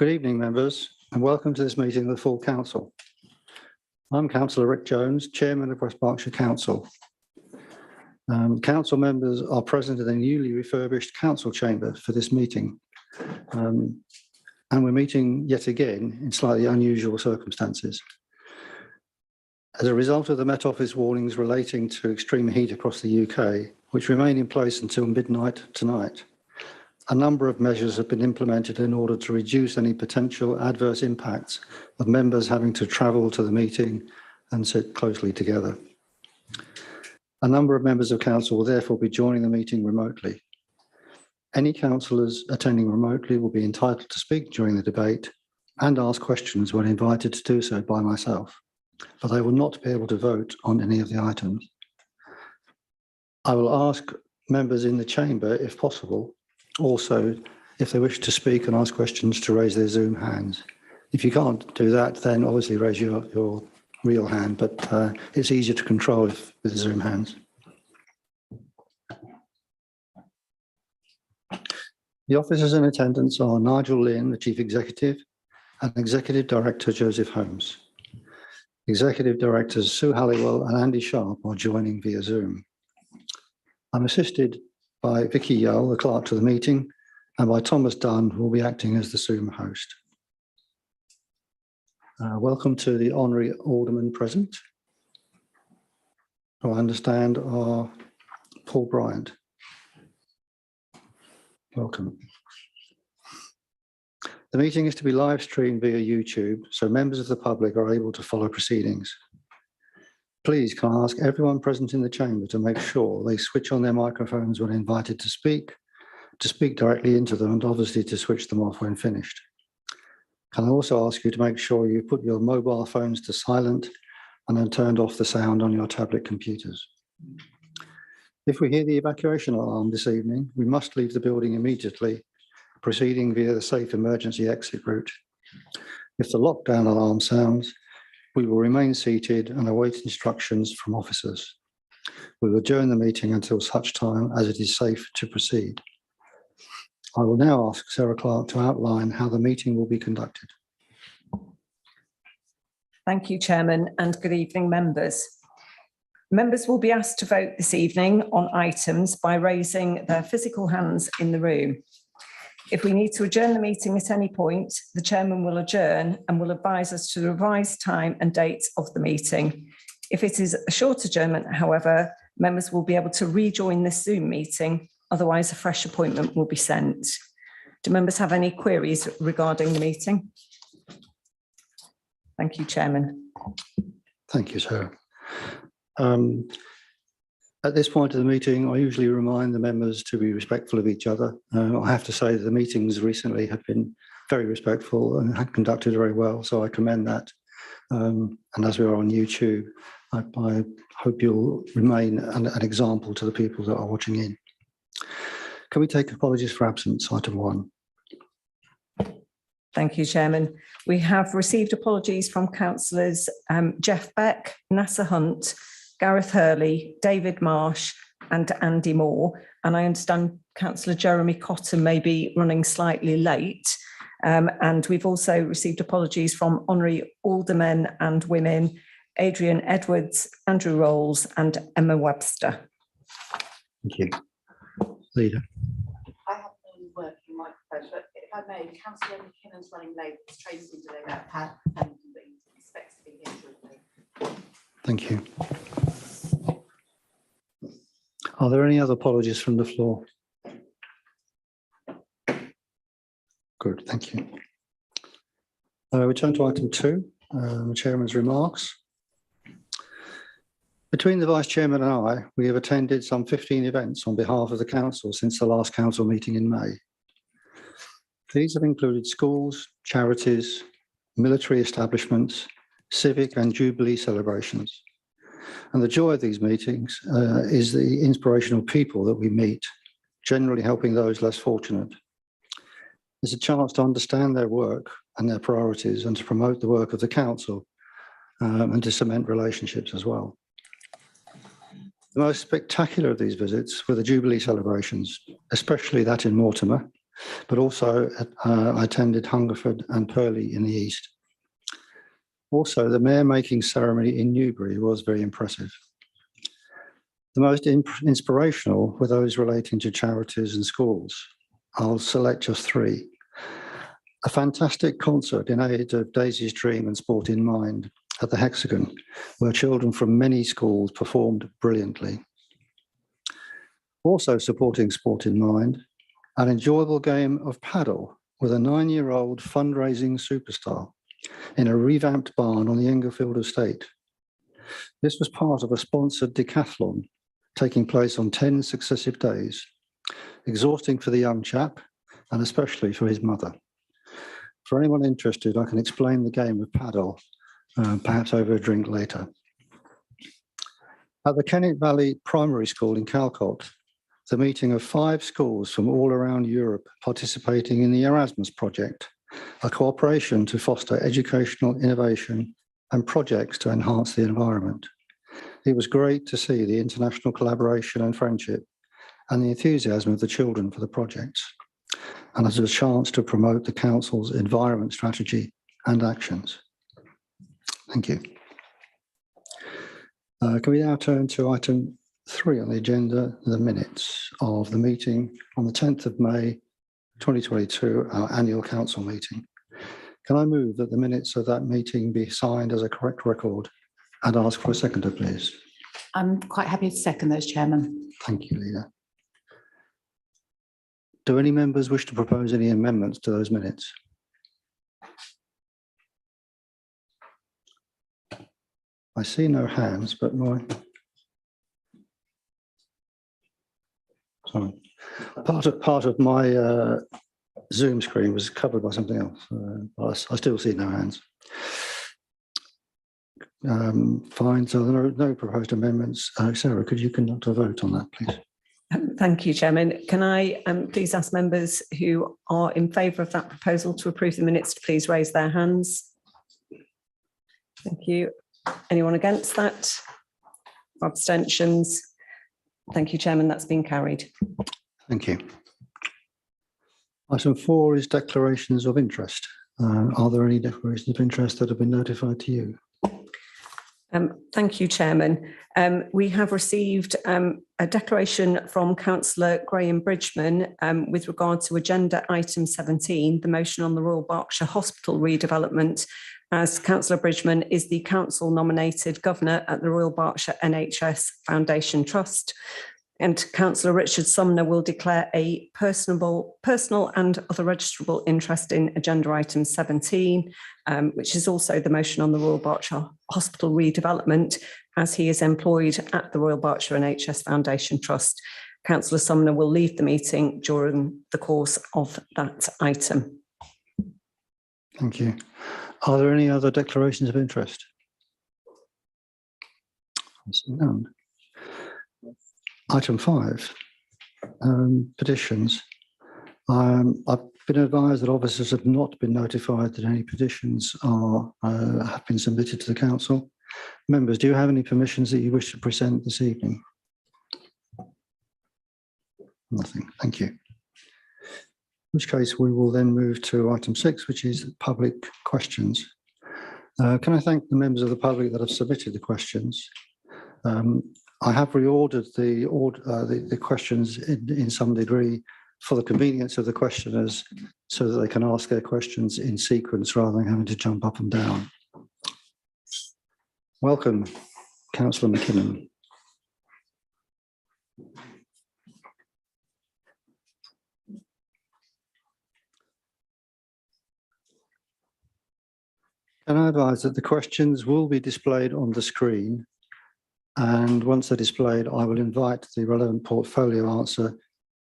Good evening, members, and welcome to this meeting of the full council. I'm Councillor Rick Jones, Chairman of West Berkshire Council. Council members are present in the newly refurbished council chamber for this meeting. And we're meeting yet again in slightly unusual circumstances. As a result of the Met Office warnings relating to extreme heat across the UK, which remain in place until midnight tonight, a number of measures have been implemented in order to reduce any potential adverse impacts of members having to travel to the meeting and sit closely together. A number of members of council will therefore be joining the meeting remotely. Any councillors attending remotely will be entitled to speak during the debate and ask questions when invited to do so by myself, but they will not be able to vote on any of the items. I will ask members in the chamber, if possible, also, if they wish to speak and ask questions, to raise their Zoom hands. If you can't do that, then obviously raise your real hand, but it's easier to control with Zoom hands. The officers in attendance are Nigel Lynn, the Chief Executive, and Executive Director Joseph Holmes. Executive Directors Sue Halliwell and Andy Sharp are joining via Zoom. I'm assisted by Vicky Yull, the clerk to the meeting, and by Thomas Dunn, who will be acting as the Zoom host. Welcome to the honorary aldermen present, who I understand are Paul Bryant. Welcome. The meeting is to be live streamed via YouTube, so members of the public are able to follow proceedings. Please, can I ask everyone present in the chamber to make sure they switch on their microphones when invited to speak directly into them, and obviously to switch them off when finished. Can I also ask you to make sure you put your mobile phones to silent and then turned off the sound on your tablet computers. If we hear the evacuation alarm this evening, we must leave the building immediately, proceeding via the safe emergency exit route. If the lockdown alarm sounds, we will remain seated and await instructions from officers. We will adjourn the meeting until such time as it is safe to proceed. I will now ask Sarah Clark to outline how the meeting will be conducted. Thank you, Chairman, and good evening, members. Members will be asked to vote this evening on items by raising their physical hands in the room. If we need to adjourn the meeting at any point, the chairman will adjourn and will advise us to the revised time and date of the meeting. If it is a short adjournment, however, members will be able to rejoin this Zoom meeting, otherwise a fresh appointment will be sent. Do members have any queries regarding the meeting? Thank you, Chairman. Thank you, Sarah. At this point of the meeting, I usually remind the members to be respectful of each other. I have to say that the meetings recently have been very respectful and conducted very well, so I commend that. And as we are on YouTube, I hope you'll remain an example to the people that are watching in. Can we take apologies for absence, item 1? Thank you, Chairman. We have received apologies from councillors Jeff Beck, Nasser Hunt, Gareth Hurley, David Marsh and Andy Moore. And I understand Councillor Jeremy Cotton may be running slightly late. And we've also received apologies from honorary aldermen and women, Adrian Edwards, Andrew Rolls and Emma Webster. Thank you. Leader. I have no working microphone, but if I may, Councillor McKinnon's running late. His train's been delayed about half, and he expects to be here shortly. Thank you. Are there any other apologies from the floor? Good, thank you. We turn to item 2, the Chairman's remarks. Between the Vice Chairman and I, we have attended some 15 events on behalf of the Council since the last Council meeting in May. These have included schools, charities, military establishments, civic and Jubilee celebrations. And the joy of these meetings is the inspirational people that we meet, generally helping those less fortunate. It's a chance to understand their work and their priorities and to promote the work of the Council and to cement relationships as well. The most spectacular of these visits were the Jubilee celebrations, especially that in Mortimer, but also I attended Hungerford and Purley in the east. Also, the mayor-making ceremony in Newbury was very impressive. The most inspirational were those relating to charities and schools. I'll select just three. A fantastic concert in aid of Daisy's Dream and Sport in Mind at the Hexagon, where children from many schools performed brilliantly. Also supporting Sport in Mind, an enjoyable game of paddle with a 9-year-old fundraising superstar in a revamped barn on the Englefield estate. This was part of a sponsored decathlon taking place on 10 successive days, exhausting for the young chap and especially for his mother. For anyone interested, I can explain the game of paddle, perhaps over a drink later. At the Kennet Valley Primary School in Calcott, the meeting of 5 schools from all around Europe participating in the Erasmus project, a cooperation to foster educational innovation and projects to enhance the environment. It was great to see the international collaboration and friendship and the enthusiasm of the children for the projects, and as a chance to promote the Council's environment strategy and actions. Thank you. Can we now turn to item 3 on the agenda, the minutes of the meeting on the 10th of May 2022, our annual council meeting. Can I move that the minutes of that meeting be signed as a correct record and ask for a seconder, please? I'm quite happy to second those, Chairman. Thank you, Leah. Do any members wish to propose any amendments to those minutes? I see no hands, but sorry. Part of my Zoom screen was covered by something else. I still see no hands. Fine, so there are no proposed amendments. Sarah, could you conduct a vote on that, please? Thank you, Chairman. Can I please ask members who are in favour of that proposal to approve the minutes to please raise their hands? Thank you. Anyone against that? Abstentions? Thank you, Chairman. That's been carried. Thank you. Item 4 is declarations of interest. Are there any declarations of interest that have been notified to you? Thank you, Chairman. We have received a declaration from Councillor Graham Bridgman with regard to agenda item 17, the motion on the Royal Berkshire Hospital redevelopment, as Councillor Bridgman is the council nominated governor at the Royal Berkshire NHS Foundation Trust. And Councillor Richard Sumner will declare a personal and other registrable interest in agenda item 17, which is also the motion on the Royal Berkshire Hospital redevelopment, as he is employed at the Royal Berkshire NHS Foundation Trust. Councillor Sumner will leave the meeting during the course of that item. Thank you. Are there any other declarations of interest? I see none. Item 5, petitions. I've been advised that officers have not been notified that any petitions have been submitted to the council. Members, do you have any permissions that you wish to present this evening? Nothing. Thank you. In which case we will then move to item 6, which is public questions. Can I thank the members of the public that have submitted the questions? I have reordered the questions in some degree for the convenience of the questioners, so that they can ask their questions in sequence rather than having to jump up and down. Welcome, Councillor McKinnon. Can I advise that the questions will be displayed on the screen, and once they're displayed, I will invite the relevant portfolio answer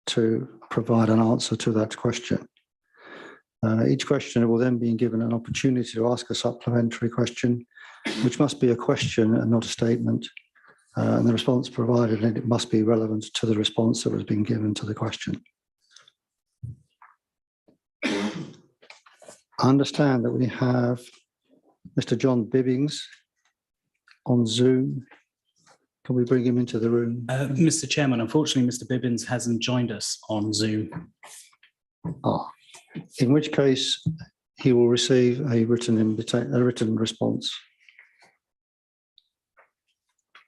to provide an answer to that question. Each questioner will then be given an opportunity to ask a supplementary question, which must be a question and not a statement, and the response provided, and it must be relevant to the response that was being given to the question. I understand that we have Mr. John Bibbings on Zoom. Can we bring him into the room? Mr. Chairman, unfortunately, Mr. Bibbins hasn't joined us on Zoom. In which case he will receive a written response.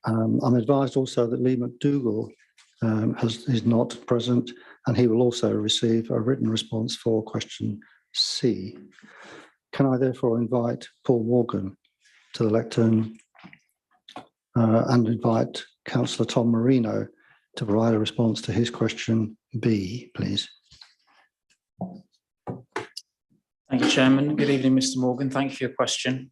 I'm advised also that Lee McDougall is not present, and he will also receive a written response for question C. Can I therefore invite Paul Morgan to the lectern and invite Councillor Tom Marino to provide a response to his question B, please? Thank you, Chairman. Good evening, Mr. Morgan. Thank you for your question.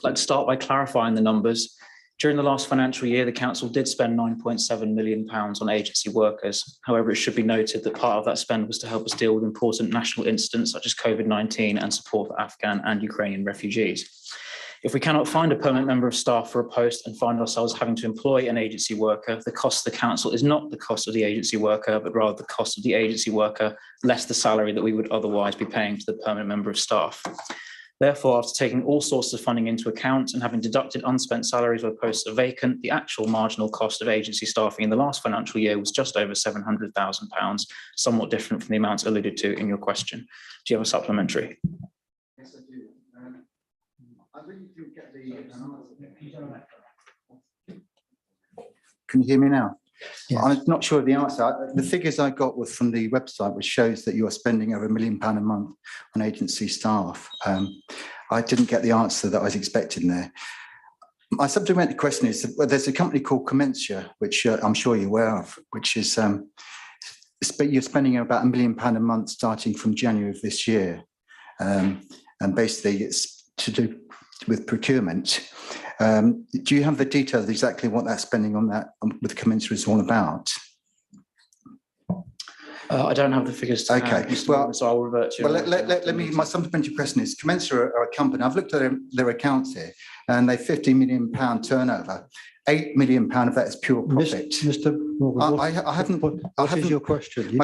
Let's start by clarifying the numbers. During the last financial year, the council did spend £9.7 million on agency workers. However, it should be noted that part of that spend was to help us deal with important national incidents such as COVID-19 and support for Afghan and Ukrainian refugees. If we cannot find a permanent member of staff for a post and find ourselves having to employ an agency worker, the cost of the council is not the cost of the agency worker, but rather the cost of the agency worker less the salary that we would otherwise be paying to the permanent member of staff. Therefore, after taking all sources of funding into account and having deducted unspent salaries where posts are vacant, the actual marginal cost of agency staffing in the last financial year was just over £700,000, somewhat different from the amounts alluded to in your question. Do you have a supplementary? Yes, I do. I really do get the Can you hear me now? Yes. I'm not sure of the answer. The figures I got were from the website, which shows that you are spending over £1 million a month on agency staff. I didn't get the answer that I was expecting there. My supplementary question is, well, there's a company called Berkshire, which I'm sure you're aware of, which is you're spending about £1 million a month starting from January of this year. And basically it's to do with procurement. Do you have the details of exactly what that spending on that with Commensurate is all about? I don't have the figures to hand, Mr. Morgan, so I'll revert to you. Well, let me, my supplementary question is, Commensurate are a company, I've looked at their accounts here, and they're £50 million turnover. £8 million of that is pure profit. Mr. Morgan, what is your question? You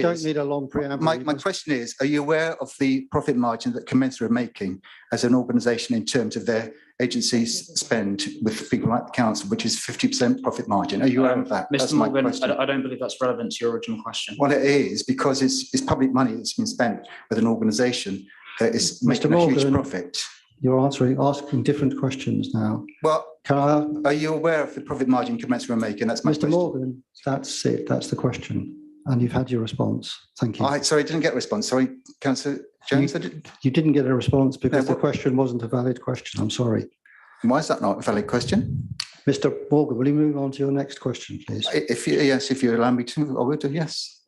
don't need a long preamble. My question is, are you aware of the profit margin that Commensurate are making as an organisation in terms of their agencies spend with people like the council, which is 50% profit margin? Are you aware of that? Mr. Morgan, I don't believe that's relevant to your original question. Well, it is, because it's public money that's been spent with an organisation that is making a huge profit. You're asking different questions now. Well, are you aware of the profit margin Commensurate are making? That's my question. Mr. Morgan, that's it. That's the question. And you've had your response. Thank you. Sorry, I didn't get a response. Sorry, Councillor Jones. You didn't get a response because the question wasn't a valid question. I'm sorry. Why is that not a valid question? Mr. Morgan, will you move on to your next question, please? If you allow me to, I will do, yes.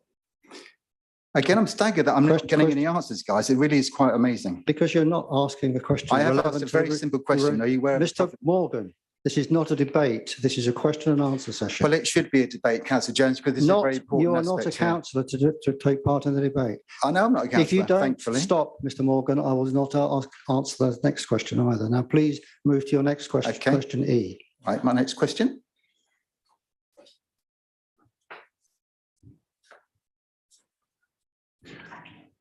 Again, I'm staggered that I'm not getting any answers, guys. It really is quite amazing. Because you're not asking a question. I have asked a very simple question. Are you aware of Mr. Morgan, this is not a debate. This is a question and answer session. Well, it should be a debate, Councillor Jones, because this is a very important You are not a councillor to take part in the debate. I know I'm not a councillor, If you don't thankfully. Stop, Mr. Morgan, I will not answer the next question either. Now, please move to your next question, question E. Right, my next question.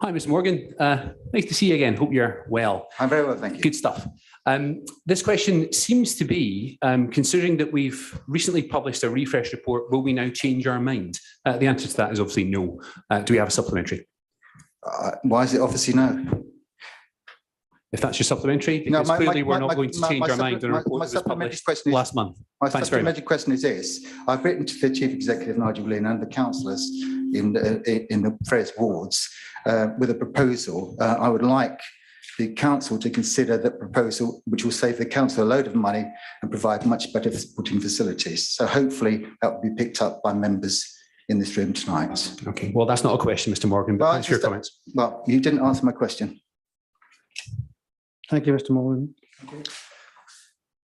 Hi, Mr. Morgan. Nice to see you again. Hope you're well. I'm very well, thank you. Good stuff. This question seems to be, considering that we've recently published a refresh report, will we now change our mind? The answer to that is obviously no. Do we have a supplementary? Why is it obviously no? If that's your supplementary, because clearly we're not going to change our mind on a report that was published last month. My supplementary question is this. I've written to the Chief Executive, Nigel Lynn, and the councillors in the various wards with a proposal. I would like the council to consider that proposal, which will save the council a load of money and provide much better supporting facilities. So hopefully that will be picked up by members in this room tonight. Okay, well, that's not a question, Mr. Morgan, but thanks for your comments. Well, you didn't answer my question. Thank you, Mr. Morgan.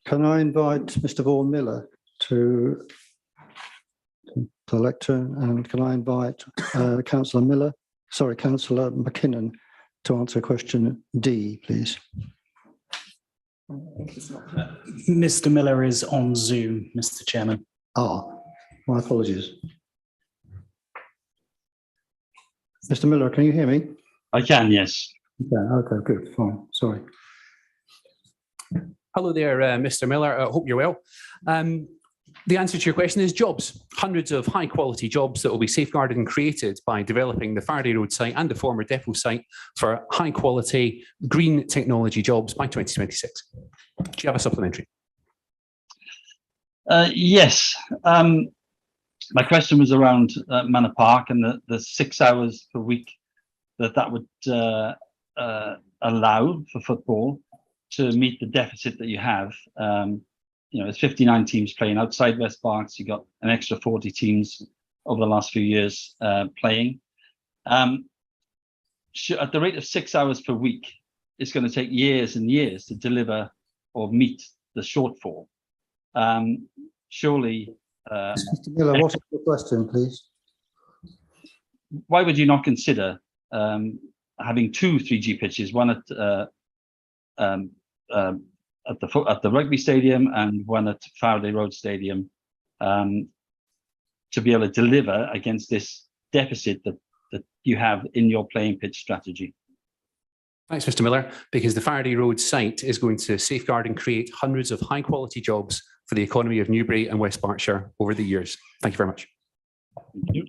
Can I invite Mr. Vaughan Miller to the lectern, and can I invite Councillor McKinnon to answer question D, please? Mr. Miller is on Zoom, Mr. Chairman. My apologies. Mr. Miller, can you hear me? I can, yes. Yeah, okay, good, fine, sorry. Hello there, Mr. Miller. I hope you're well. The answer to your question is jobs. Hundreds of high quality jobs that will be safeguarded and created by developing the Faraday Road site and the former depot site for high quality green technology jobs by 2026. Do you have a supplementary? Yes. My question was around Manor Park and the 6 hours per week that would allow for football to meet the deficit that you have. You know, there's 59 teams playing outside West Berks. You got an extra 40 teams over the last few years playing. At the rate of 6 hours per week, it's going to take years and years to deliver or meet the shortfall. Surely. Mr. Miller, what is your question, please? Why would you not consider having two 3G pitches, one at the rugby stadium and one at Faraday Road Stadium, to be able to deliver against this deficit that you have in your playing pitch strategy? Thanks, Mr. Miller, because the Faraday Road site is going to safeguard and create hundreds of high quality jobs for the economy of Newbury and West Berkshire over the years. Thank you very much. Thank you.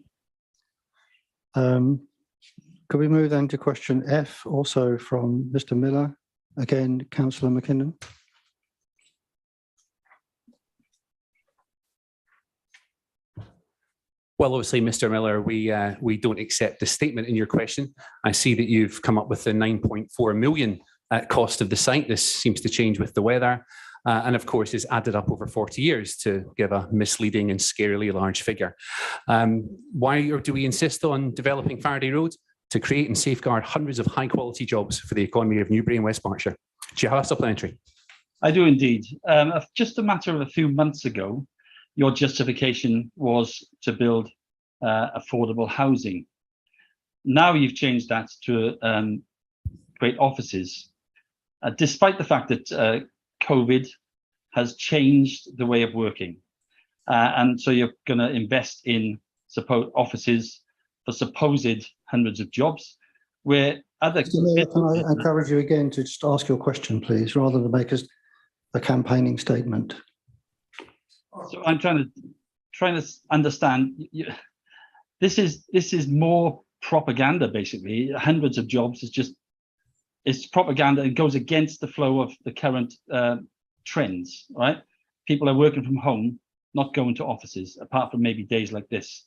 Could we move then to question F, also from Mr. Miller? Again, Councillor McKinnon. Well, obviously, Mr. Miller, we don't accept the statement in your question. I see that you've come up with the 9.4 million cost of the site. This seems to change with the weather. And of course, is added up over 40 years to give a misleading and scarily large figure. Why do we insist on developing Faraday Road? To create and safeguard hundreds of high quality jobs for the economy of Newbury and West Berkshire. Do you have a supplementary? I do indeed. Just a matter of a few months ago, your justification was to build affordable housing. Now you've changed that to create offices, despite the fact that COVID has changed the way of working. And so you're going to invest in offices for supposed hundreds of jobs, where other... Mr. Miller, can I encourage you again to just ask your question, please, rather than make a campaigning statement? So I'm trying to understand. This is more propaganda, basically. Hundreds of jobs it's propaganda. It goes against the flow of the current trends, right? People are working from home, not going to offices, apart from maybe days like this.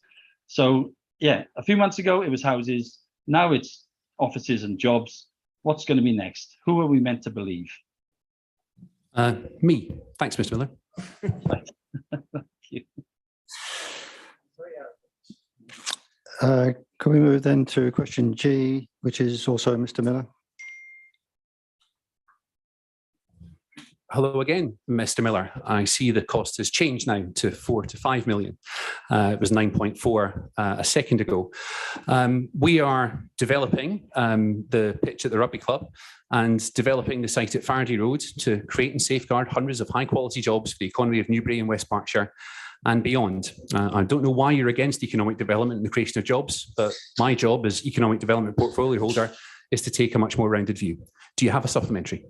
So yeah, a few months ago it was houses. Now it's offices and jobs. What's going to be next? Who are we meant to believe? Me. Thanks, Mr. Miller. Thank you. Can we move then to question G, which is also Mr. Miller? Hello again, Mr. Miller. I see the cost has changed now to 4 to 5 million. It was 9.4 a second ago. We are developing the pitch at the rugby club and developing the site at Faraday Road to create and safeguard hundreds of high quality jobs for the economy of Newbury and West Berkshire and beyond. I don't know why you're against economic development and the creation of jobs, but my job as economic development portfolio holder is to take a much more rounded view. Do you have a supplementary?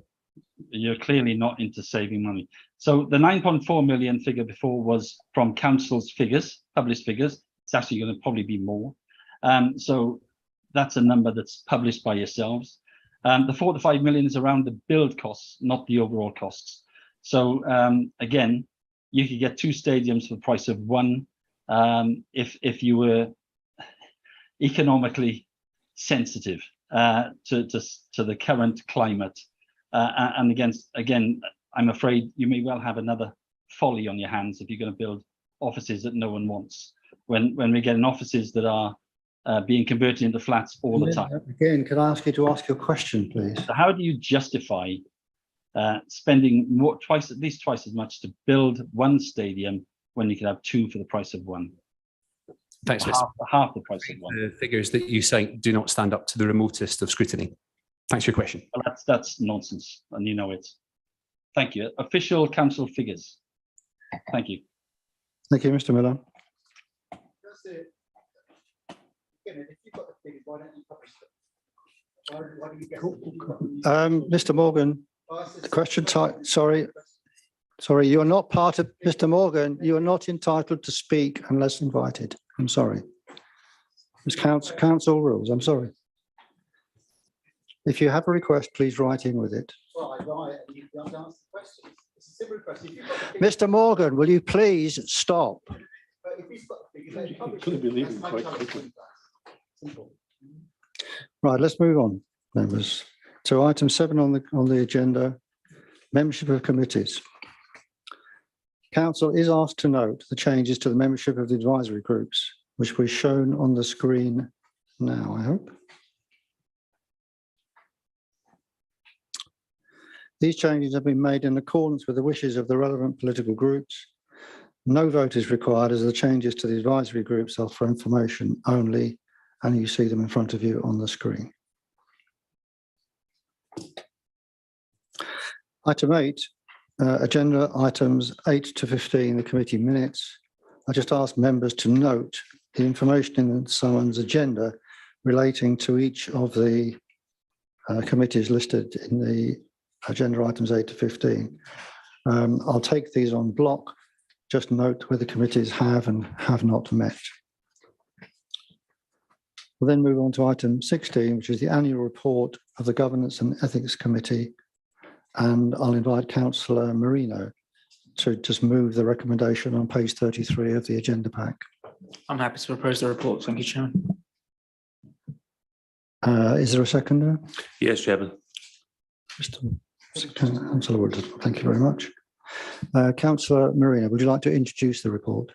You're clearly not into saving money. So the 9.4 million figure before was from council's figures, published figures. It's actually going to probably be more. So that's a number that's published by yourselves. The 4 to 5 million is around the build costs, not the overall costs. So again, you could get two stadiums for the price of one if you were economically sensitive to the current climate. And again, I'm afraid you may well have another folly on your hands if you're going to build offices that no one wants. When we're getting offices that are being converted into flats all the time. Again, can I ask you to ask your question, please? So how do you justify spending at least twice as much to build one stadium when you can have two for the price of one? Thanks, Mr. Half the price of one. The figures that you cite do not stand up to the remotest of scrutiny. Thanks for your question. Well, that's nonsense, and you know it. Thank you. Official council figures. Thank you. Thank you, Mr. Miller. Mr. Morgan, the question type, sorry, Sorry, you are not part of, Mr. Morgan, you are not entitled to speak unless invited. I'm sorry. It's council rules, I'm sorry. If you have a request, please write in with it. Mr. Morgan, will you please stop? Could be leaving quite quickly. Right, let's move on, members, to item 7 on the agenda, membership of committees. Council is asked to note the changes to the membership of the advisory groups, which will be shown on the screen now, I hope. These changes have been made in accordance with the wishes of the relevant political groups. No vote is required as the changes to the advisory groups are for information only, and you see them in front of you on the screen. Item 8, agenda items 8 to 15, the committee minutes. I just ask members to note the information in someone's agenda relating to each of the committees listed in the agenda items 8 to 15. I'll take these on block. Just note where the committees have and have not met. We'll then move on to item 16, which is the annual report of the Governance and Ethics Committee. And I'll invite Councillor Marino to just move the recommendation on page 33 of the agenda pack. I'm happy to propose the report. Thank you, Chairman. Is there a seconder? Yes, Chairman. Councillor Wood, thank you very much. Councillor Marino, would you like to introduce the report?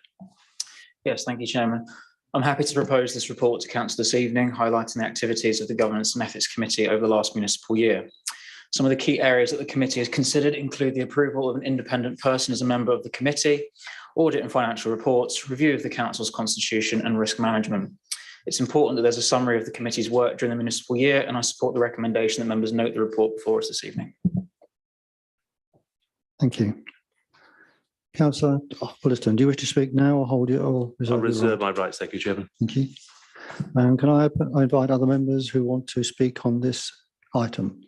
Yes, thank you, Chairman. I'm happy to propose this report to Council this evening, highlighting the activities of the Governance and Ethics Committee over the last municipal year. Some of the key areas that the committee has considered include the approval of an independent person as a member of the committee, audit and financial reports, review of the council's constitution and risk management. It's important that there's a summary of the committee's work during the municipal year, and I support the recommendation that members note the report before us this evening. Thank you. Councillor Wollaston, do you wish to speak now or hold it or reserve? I'll reserve my rights, thank you, Chairman. Thank you. Can I invite other members who want to speak on this item?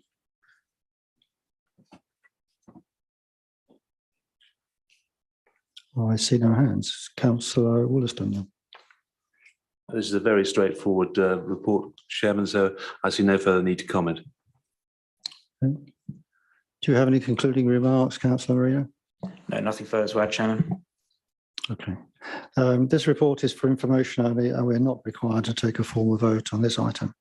I see no hands. Councillor Wollaston. This is a very straightforward report, Chairman, so I see no further need to comment. Okay. Do you have any concluding remarks, Councillor Marino? No, nothing further to add, Chairman. Okay. This report is for information only, and we're not required to take a formal vote on this item.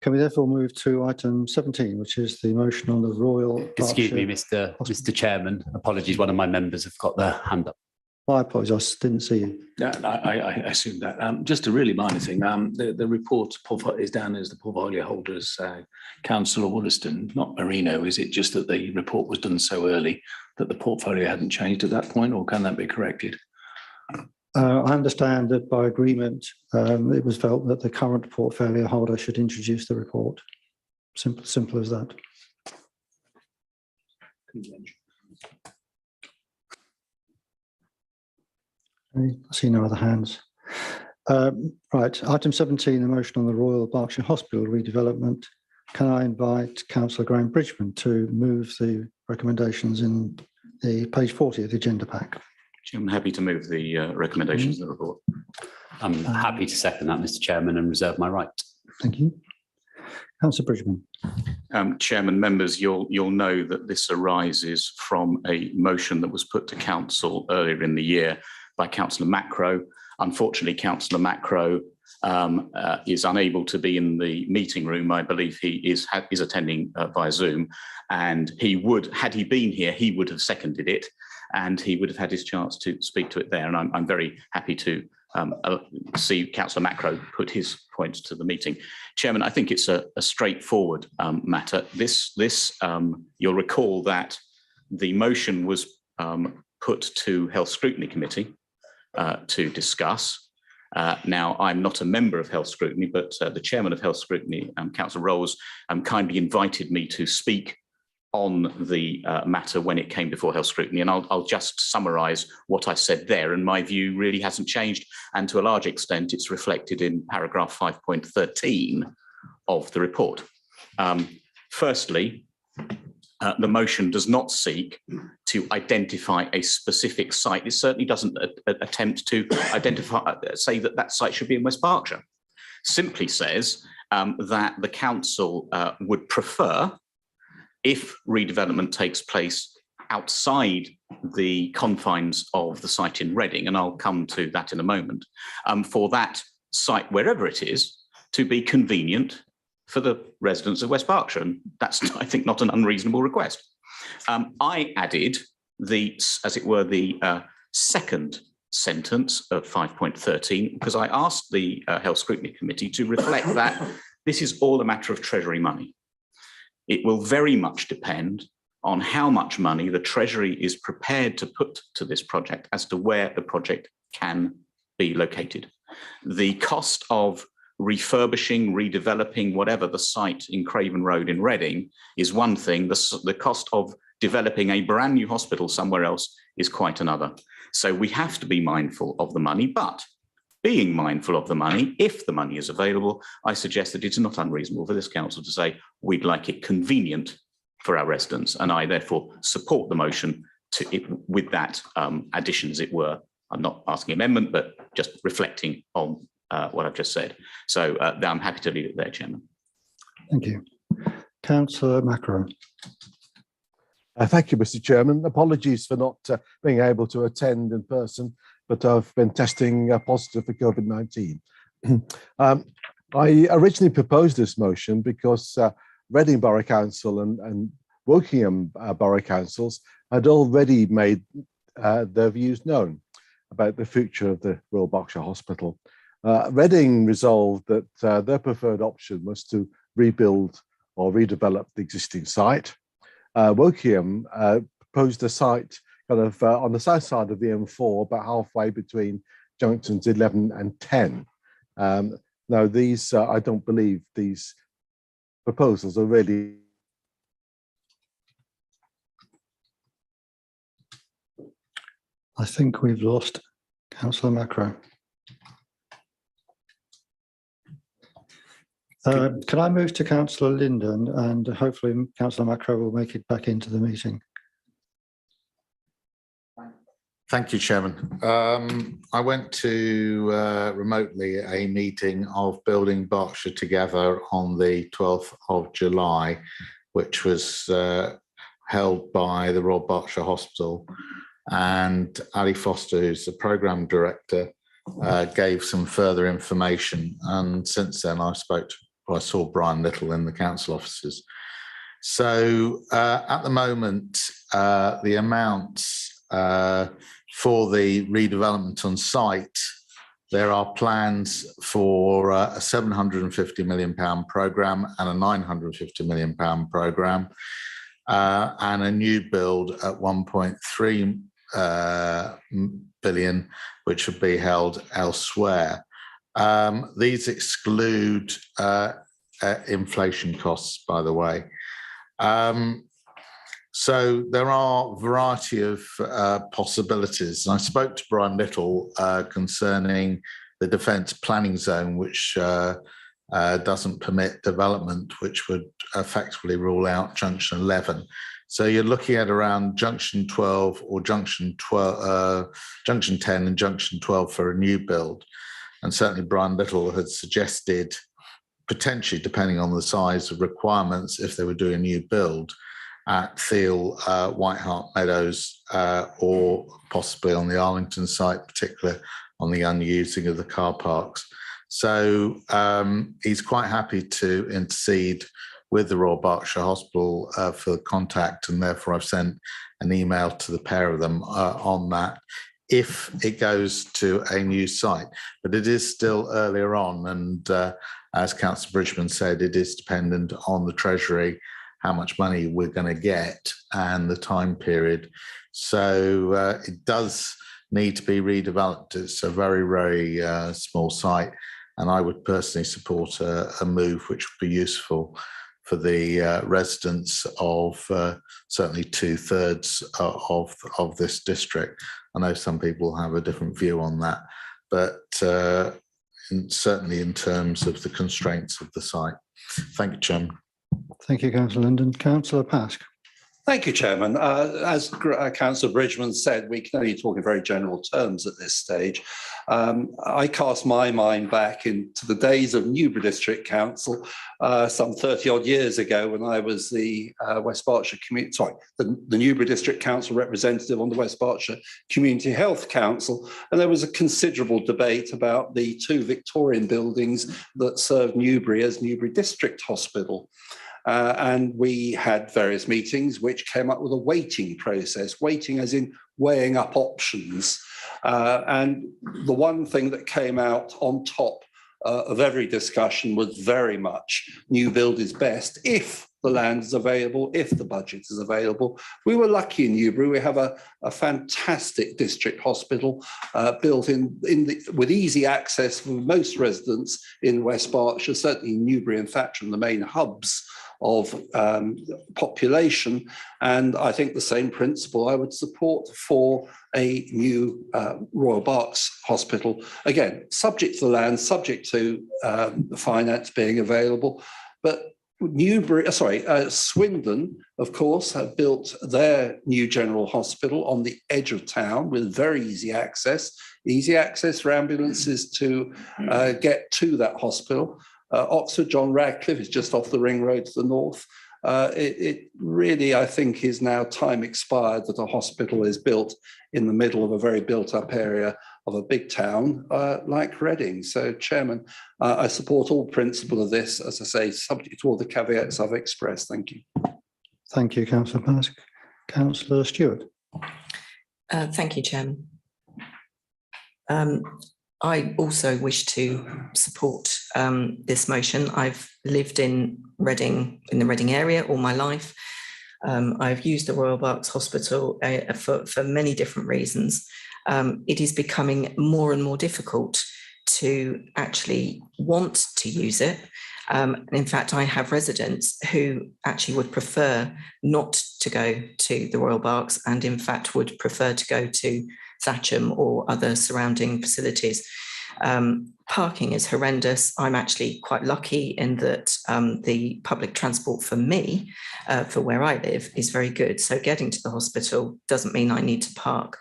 Can we therefore move to item 17, which is the motion on the Royal Excuse me, Berkshire Mr. Chairman. Apologies, one of my members have got their hand up. I apologise, didn't see you. Yeah, I assumed that. Just a really minor thing. The report is down as the portfolio holders, Councillor Wollaston, not Marino. Is it just that the report was done so early that the portfolio hadn't changed at that point, or can that be corrected? I understand that by agreement, it was felt that the current portfolio holder should introduce the report. Simple as that. I see no other hands. Right, item 17, the motion on the Royal Berkshire Hospital redevelopment. Can I invite Councillor Graham Bridgman to move the recommendations in the page 40 of the agenda pack? I'm happy to move the recommendations of the report. I'm happy to second that, Mr. Chairman, and reserve my right. Thank you. Councillor Bridgman. Chairman, members, you'll know that this arises from a motion that was put to council earlier in the year by Councillor Macro. Unfortunately, Councillor Macro is unable to be in the meeting room. I believe he is attending via Zoom, and he would, had he been here, he would have seconded it, and he would have had his chance to speak to it there. And I'm very happy to see Councillor Macro put his points to the meeting. Chairman, I think it's a straightforward matter. You'll recall that the motion was put to Health Scrutiny Committee to discuss. Now, I'm not a member of Health Scrutiny, but the chairman of Health Scrutiny, Councillor Rolls, kindly invited me to speak on the matter when it came before Health Scrutiny, and I'll just summarise what I said there, and my view really hasn't changed, and to a large extent it's reflected in paragraph 5.13 of the report. Firstly, The motion does not seek to identify a specific site. It certainly doesn't attempt to say that that site should be in West Berkshire. Simply says that the council would prefer, if redevelopment takes place outside the confines of the site in Reading, and I'll come to that in a moment, for that site, wherever it is, to be convenient for the residents of West Berkshire. And that's, I think, not an unreasonable request. I added as it were, the second sentence of 5.13, because I asked the Health Scrutiny Committee to reflect that this is all a matter of Treasury money. It will very much depend on how much money the Treasury is prepared to put to this project as to where the project can be located. The cost of refurbishing, redeveloping, whatever the site in Craven Road in Reading is one thing. The cost of developing a brand new hospital somewhere else is quite another. So we have to be mindful of the money, but being mindful of the money, if the money is available, I suggest that it's not unreasonable for this council to say we'd like it convenient for our residents, and I therefore support the motion with that addition, as it were. I'm not asking amendment, but just reflecting on what I've just said. So I'm happy to leave it there, Chairman. Thank you. Councillor Macro. Thank you, Mr. Chairman. Apologies for not being able to attend in person, but I've been testing positive for COVID-19. I originally proposed this motion because Reading Borough Council and Wokingham Borough Councils had already made their views known about the future of the Royal Berkshire Hospital. Reading resolved that their preferred option was to rebuild or redevelop the existing site. Wokingham proposed a site kind of on the south side of the M4, about halfway between junctions 11 and 10. Now, these, I don't believe these proposals are really I think we've lost Councillor Macro. Can I move to Councillor Linden, and hopefully Councillor Macro will make it back into the meeting. Thank you, Chairman. I went to remotely a meeting of Building Berkshire Together on the 12th of July, which was held by the Royal Berkshire Hospital, and Ali Foster, who's the programme director, gave some further information. And since then, I saw Brian Little in the council offices. So at the moment, the amounts for the redevelopment on site, there are plans for a £750 million programme and a £950 million programme, and a new build at 1.3 billion, which would be held elsewhere. These exclude inflation costs, by the way. So there are a variety of possibilities. And I spoke to Brian Little concerning the defence planning zone, which doesn't permit development, which would effectively rule out junction 11. So you're looking at around junction 12 or junction 10 and junction 12 for a new build. And certainly Brian Little had suggested, potentially depending on the size of requirements, if they were doing a new build at Thiel, White Hart Meadows, or possibly on the Arlington site, particularly on the unusing of the car parks. So he's quite happy to intercede with the Royal Berkshire Hospital for contact, and therefore I've sent an email to the pair of them on that, if it goes to a new site. But it is still earlier on, and as Councillor Bridgman said, it is dependent on the Treasury, how much money we're going to get and the time period. So it does need to be redeveloped. It's a very, very small site, and I would personally support a move which would be useful for the residents of certainly 2/3 of this district. I know some people have a different view on that, but certainly in terms of the constraints of the site. Thank you, Chairman. Thank you, Councillor Linden. Councillor Pask. Thank you, Chairman. As Councillor Bridgman said, we can only talk in very general terms at this stage. I cast my mind back into the days of Newbury District Council some 30 odd years ago when I was the West Berkshire the Newbury District Council representative on the West Berkshire Community Health Council. And there was a considerable debate about the two Victorian buildings that served Newbury as Newbury District Hospital. And we had various meetings which came up with a weighting process, weighting as in weighing up options. And the one thing that came out on top of every discussion was very much new build is best if the land is available, if the budget is available. We were lucky in Newbury. We have a fantastic district hospital built with easy access for most residents in West Berkshire, certainly Newbury and Thatcham, the main hubs of population. And I think the same principle I would support for a new Royal Berks Hospital. Again, subject to the land, subject to the finance being available. But Swindon, of course, have built their new general hospital on the edge of town with very easy access for ambulances to get to that hospital. Oxford John Radcliffe is just off the ring road to the north. It really, I think, is now time expired that a hospital is built in the middle of a very built-up area of a big town like Reading. So, Chairman, I support all principle of this, as I say, subject to all the caveats I've expressed. Thank you. Thank you, Councillor Pask. Councillor Stewart. Thank you, Chairman. I also wish to support this motion. I've lived in Reading, in the Reading area all my life. I've used the Royal Berks Hospital for many different reasons. It is becoming more and more difficult to actually want to use it. In fact, I have residents who actually would prefer not to go to the Royal Berks and in fact would prefer to go to Thatcham or other surrounding facilities. Parking is horrendous. I'm actually quite lucky in that the public transport for me, for where I live, is very good. So getting to the hospital doesn't mean I need to park.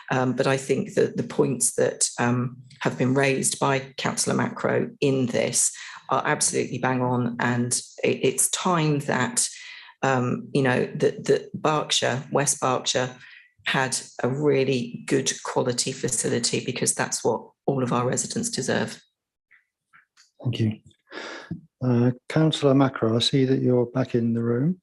But I think that the points that have been raised by Councillor Macro in this are absolutely bang on. And it's time that, that Berkshire, West Berkshire, had a really good quality facility because that's what all of our residents deserve. Thank you. Councillor Macro, I see that you're back in the room.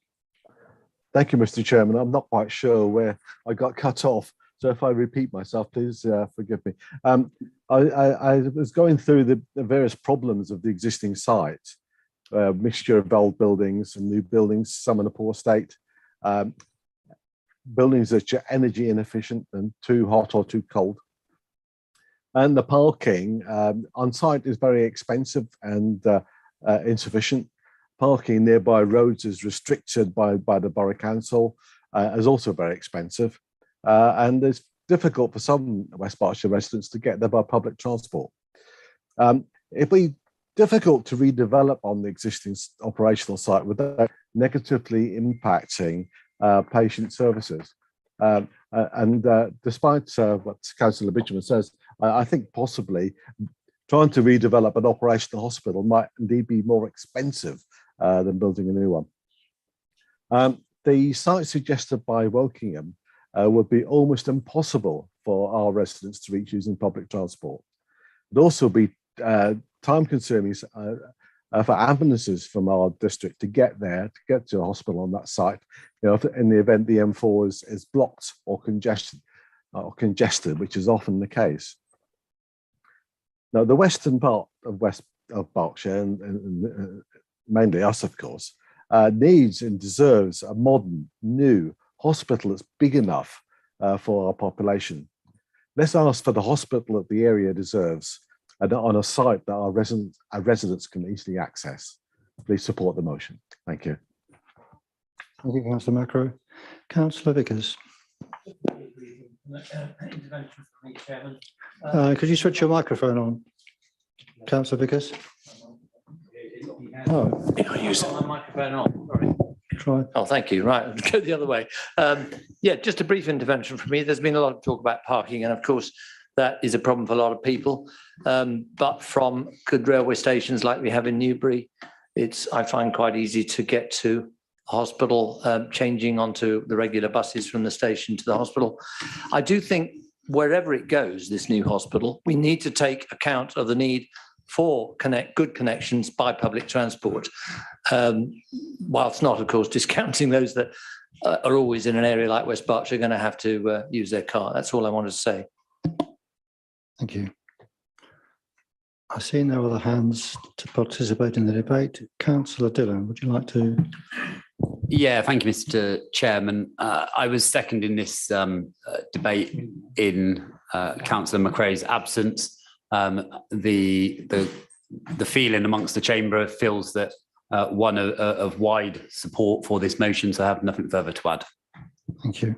Thank you, Mr. Chairman. I'm not quite sure where I got cut off. So if I repeat myself, please forgive me. I was going through the various problems of the existing site, mixture of old buildings and new buildings, some in a poor state, buildings that are energy inefficient and too hot or too cold. And the parking on site is very expensive and insufficient. Parking nearby roads is restricted by the Borough Council, is also very expensive. And it's difficult for some West Berkshire residents to get there by public transport. It'd be difficult to redevelop on the existing operational site without negatively impacting patient services. Despite what Councillor Bridgman says, I think possibly trying to redevelop an operational hospital might indeed be more expensive than building a new one. The site suggested by Wokingham would be almost impossible for our residents to reach using public transport. It'd also be time-consuming for ambulances from our district to get there, to get to a hospital on that site, in the event the M4 is blocked or congested, which is often the case. Now, the western part of Berkshire, and mainly us, of course, needs and deserves a modern, new hospital that's big enough for our population. Let's ask for the hospital that the area deserves and on a site that our residents can easily access. Please support the motion. Thank you. Thank you, Councillor Macro. Councillor Vickers. Could you switch your microphone on, Councillor Vickers? Oh, I use my microphone on. Sorry. try? Oh, thank you. Right, I'll go the other way. Yeah, just a brief intervention from me. There's been a lot of talk about parking, and of course, that is a problem for a lot of people. But from good railway stations like we have in Newbury, I find quite easy to get to hospital, changing onto the regular buses from the station to the hospital. I do think wherever it goes, this new hospital, we need to take account of the need for good connections by public transport, whilst not, of course, discounting those that are always in an area like West Berkshire going to have to use their car. That's all I wanted to say. Thank you. I see no other hands to participate in the debate. Councillor Dillon, would you like to? Yeah, thank you, Mr. Chairman. I was seconding this debate in Councillor McRae's absence. The feeling amongst the chamber feels that one of wide support for this motion, so I have nothing further to add. Thank you.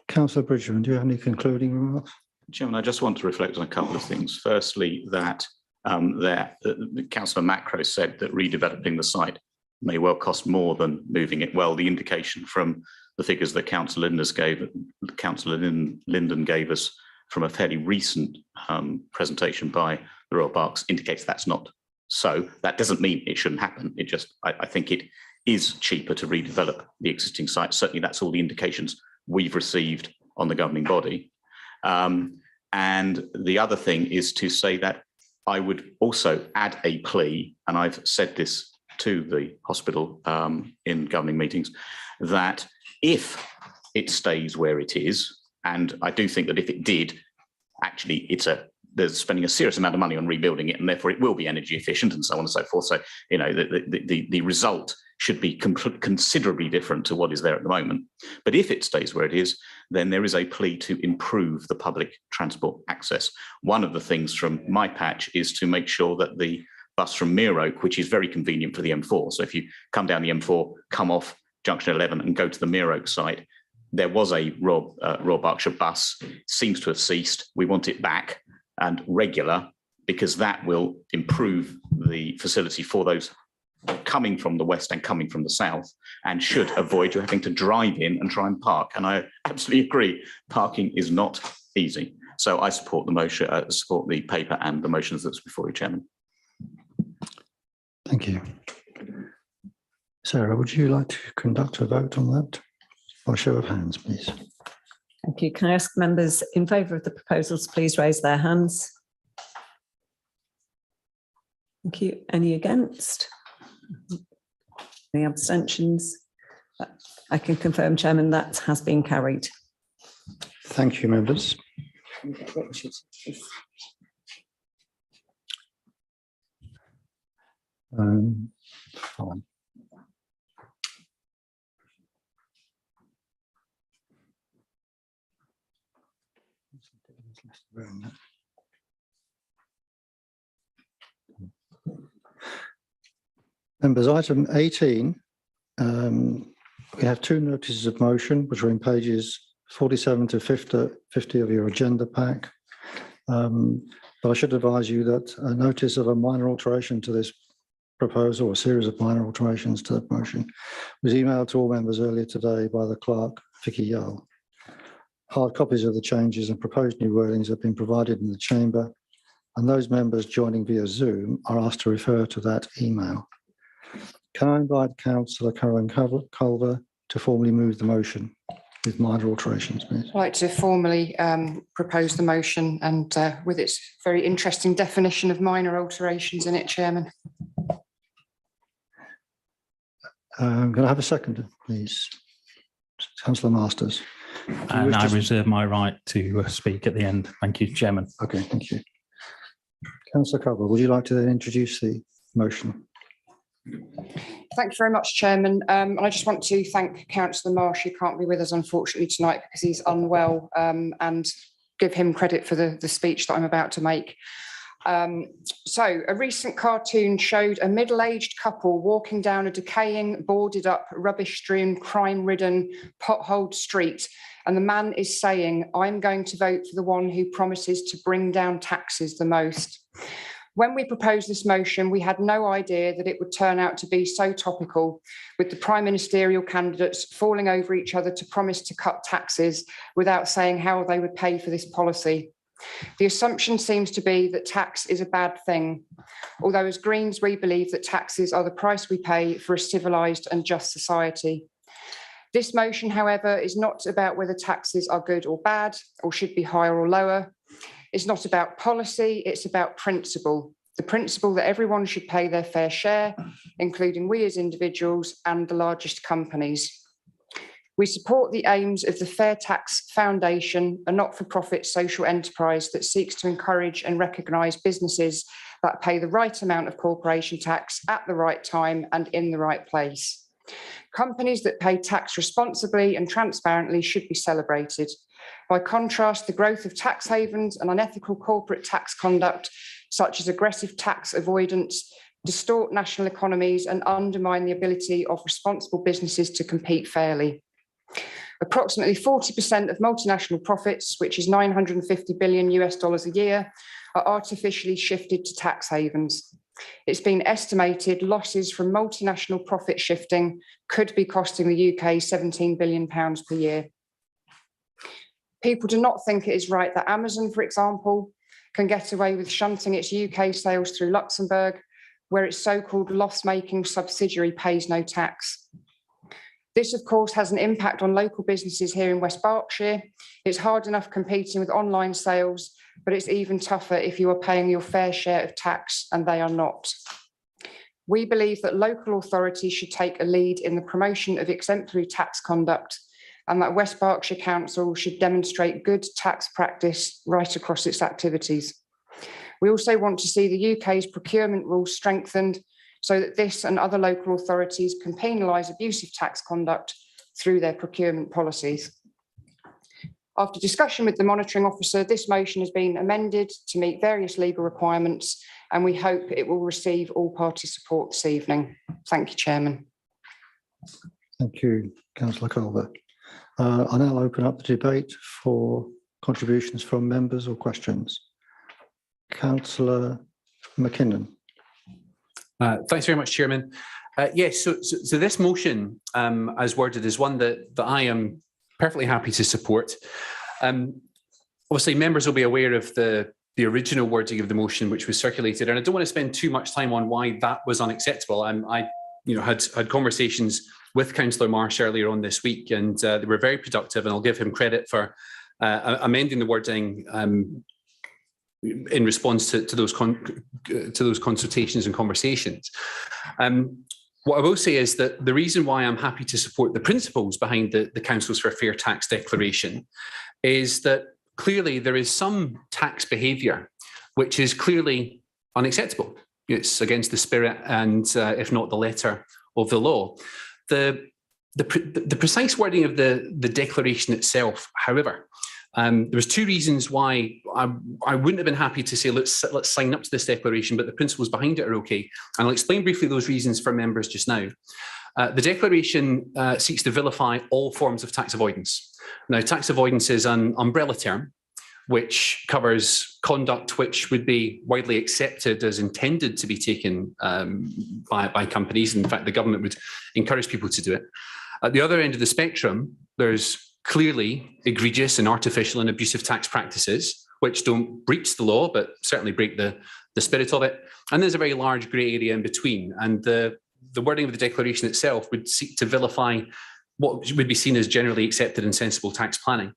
Councillor Bridgman, do you have any concluding remarks? Chairman, I just want to reflect on a couple of things. Firstly, that Councillor Macro said that redeveloping the site may well cost more than moving it. Well, the indication from the figures that Councillor Linden gave us from a fairly recent presentation by the Royal Berks indicates that's not so. That doesn't mean it shouldn't happen. It just, I think it is cheaper to redevelop the existing site. Certainly that's all the indications we've received on the governing body. And the other thing is to say that I would also add a plea, and I've said this to the hospital in governing meetings, that if it stays where it is, and I do think that if it did, actually they're spending a serious amount of money on rebuilding it, and therefore it will be energy efficient and so on and so forth. So, you know, the result should be considerably different to what is there at the moment. But if it stays where it is, then there is a plea to improve the public transport access. One of the things from my patch is to make sure that the bus from Mere Oak, which is very convenient for the M4. So if you come down the M4, come off junction 11 and go to the Mere Oak site, there was a Royal Berkshire bus, seems to have ceased. We want it back and regular, because that will improve the facility for those coming from the west and coming from the south, and should avoid you having to drive in and try and park. And I absolutely agree, parking is not easy. So I support the motion, support the paper and the motions that's before you, Chairman. Thank you. Sarah, would you like to conduct a vote on that? By show of hands, please. Thank you. Can I ask members in favour of the proposals, please raise their hands. Thank you. Any against? Any abstentions? I can confirm, Chairman, that has been carried. Thank you, members. Fine. Members, item 18, we have two notices of motion, which are in pages 47 to 50 of your agenda pack. But I should advise you that a notice of a minor alteration to this proposal, or a series of minor alterations to the motion, was emailed to all members earlier today by the clerk, Vicky Yale. Hard copies of the changes and proposed new wordings have been provided in the chamber, and those members joining via Zoom are asked to refer to that email. Can I invite Councillor Caroline Culver to formally move the motion with minor alterations, please? I'd like to formally propose the motion, and with its very interesting definition of minor alterations in it, Chairman. Can I have a second, please? Councillor Masters. And I reserve my right to speak at the end. Thank you, Chairman. Okay, thank you. Councillor Culver, would you like to then introduce the motion? Thank you very much, Chairman. And I just want to thank Councillor Marsh, who can't be with us unfortunately tonight because he's unwell, and give him credit for the speech that I'm about to make. So a recent cartoon showed a middle-aged couple walking down a decaying, boarded up, rubbish-strewn, crime-ridden, potholed street, and the man is saying, "I'm going to vote for the one who promises to bring down taxes the most." When we proposed this motion, we had no idea that it would turn out to be so topical, with the prime ministerial candidates falling over each other to promise to cut taxes without saying how they would pay for this policy. The assumption seems to be that tax is a bad thing, although as Greens, we believe that taxes are the price we pay for a civilised and just society. This motion, however, is not about whether taxes are good or bad, or should be higher or lower. It's not about policy, it's about principle. The principle that everyone should pay their fair share, including we as individuals and the largest companies. We support the aims of the Fair Tax Foundation, a not-for-profit social enterprise that seeks to encourage and recognise businesses that pay the right amount of corporation tax at the right time and in the right place. Companies that pay tax responsibly and transparently should be celebrated. By contrast, the growth of tax havens and unethical corporate tax conduct, such as aggressive tax avoidance, distort national economies and undermine the ability of responsible businesses to compete fairly. Approximately 40% of multinational profits, which is $950 billion a year, are artificially shifted to tax havens. It's been estimated losses from multinational profit shifting could be costing the UK £17 billion per year. People do not think it is right that Amazon, for example, can get away with shunting its UK sales through Luxembourg, where its so-called loss-making subsidiary pays no tax. This, of course, has an impact on local businesses here in West Berkshire. It's hard enough competing with online sales, but it's even tougher if you are paying your fair share of tax and they are not. We believe that local authorities should take a lead in the promotion of exemplary tax conduct, and that West Berkshire Council should demonstrate good tax practice right across its activities. We also want to see the UK's procurement rules strengthened so that this and other local authorities can penalise abusive tax conduct through their procurement policies. After discussion with the monitoring officer, this motion has been amended to meet various legal requirements, and we hope it will receive all party support this evening. Thank you, Chairman. Thank you, Councillor Culver. I now open up the debate for contributions from members or questions. Councillor McKinnon. Thanks very much, Chairman. Yes, so this motion, as worded, is one that I am perfectly happy to support. Obviously, members will be aware of the original wording of the motion which was circulated, and I don't want to spend too much time on why that was unacceptable. I had conversations with Councillor Marsh earlier on this week, and they were very productive, and I'll give him credit for amending the wording in response to those consultations and conversations. What I will say is that the reason why I'm happy to support the principles behind the Councils for Fair Tax Declaration is that clearly there is some tax behaviour which is clearly unacceptable. It's against the spirit and, if not the letter of the law. The precise wording of the declaration itself, however, there was two reasons why I wouldn't have been happy to say let's sign up to this declaration, but the principles behind it are okay. And I'll explain briefly those reasons for members just now. The declaration seeks to vilify all forms of tax avoidance. Now, tax avoidance is an umbrella term which covers conduct which would be widely accepted as intended to be taken by companies. In fact, the government would encourage people to do it. At the other end of the spectrum, there's clearly egregious and artificial and abusive tax practices, which don't breach the law, but certainly break the spirit of it. And there's a very large grey area in between. And the wording of the declaration itself would seek to vilify what would be seen as generally accepted and sensible tax planning.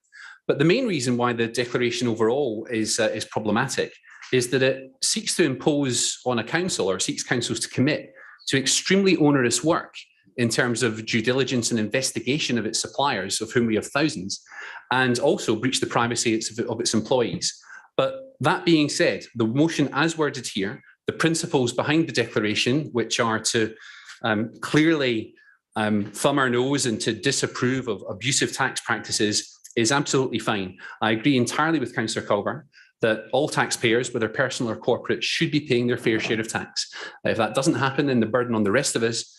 But the main reason why the declaration overall is problematic is that it seeks to impose on a council, or seeks councils to commit to extremely onerous work in terms of due diligence and investigation of its suppliers, of whom we have thousands, and also breach the privacy of its employees. But that being said, the motion as worded here, the principles behind the declaration, which are to clearly thumb our nose and to disapprove of abusive tax practices, is absolutely fine. I agree entirely with Councillor Culver that all taxpayers, whether personal or corporate, should be paying their fair share of tax. If that doesn't happen, then the burden on the rest of us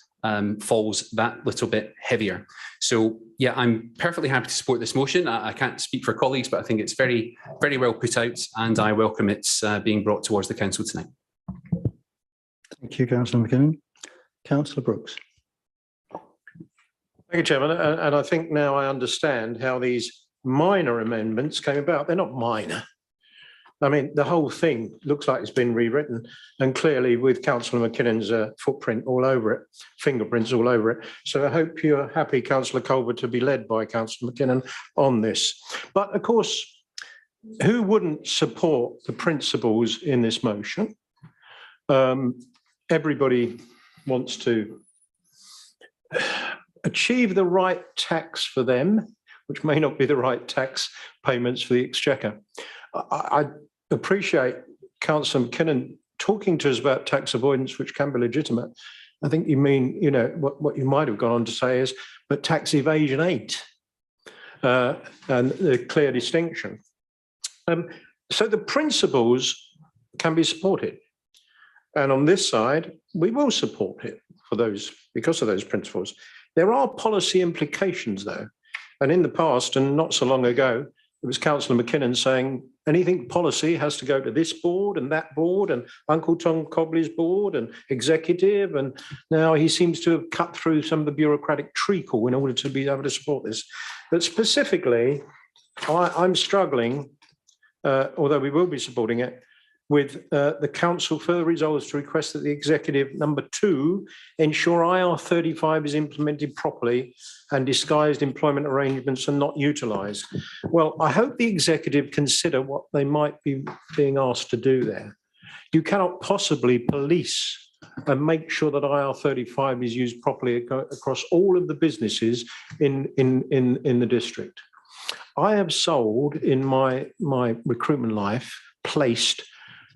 falls that little bit heavier. So yeah, I'm perfectly happy to support this motion. I can't speak for colleagues, but I think it's very, very well put out, and I welcome its being brought towards the council tonight. Thank you, Councillor McKinnon. Councillor Brooks. Thank you, Chairman. And I think now I understand how these minor amendments came about. They're not minor. I mean, the whole thing looks like it's been rewritten, and clearly with Councillor McKinnon's footprint all over it, fingerprints all over it. So I hope you're happy, Councillor Culver, to be led by Councillor McKinnon on this. But of course, who wouldn't support the principles in this motion? Everybody wants to achieve the right tax for them, which may not be the right tax payments for the Exchequer. I appreciate Councillor McKinnon talking to us about tax avoidance, which can be legitimate. I think you mean, you know, what you might have gone on to say is, but tax evasion ain't, and the clear distinction. So the principles can be supported. And on this side, we will support it for those, because of those principles. There are policy implications though. And in the past, and not so long ago, it was Councillor McKinnon saying anything policy has to go to this board and that board and Uncle Tom Cobley's board and executive. And now he seems to have cut through some of the bureaucratic treacle in order to be able to support this. But specifically, I'm struggling, although we will be supporting it, with the council further resolves to request that the executive, number 2, ensure IR35 is implemented properly and disguised employment arrangements are not utilised. Well, I hope the executive consider what they might be being asked to do there. You cannot possibly police and make sure that IR35 is used properly across all of the businesses in the district. I have sold in my recruitment life, placed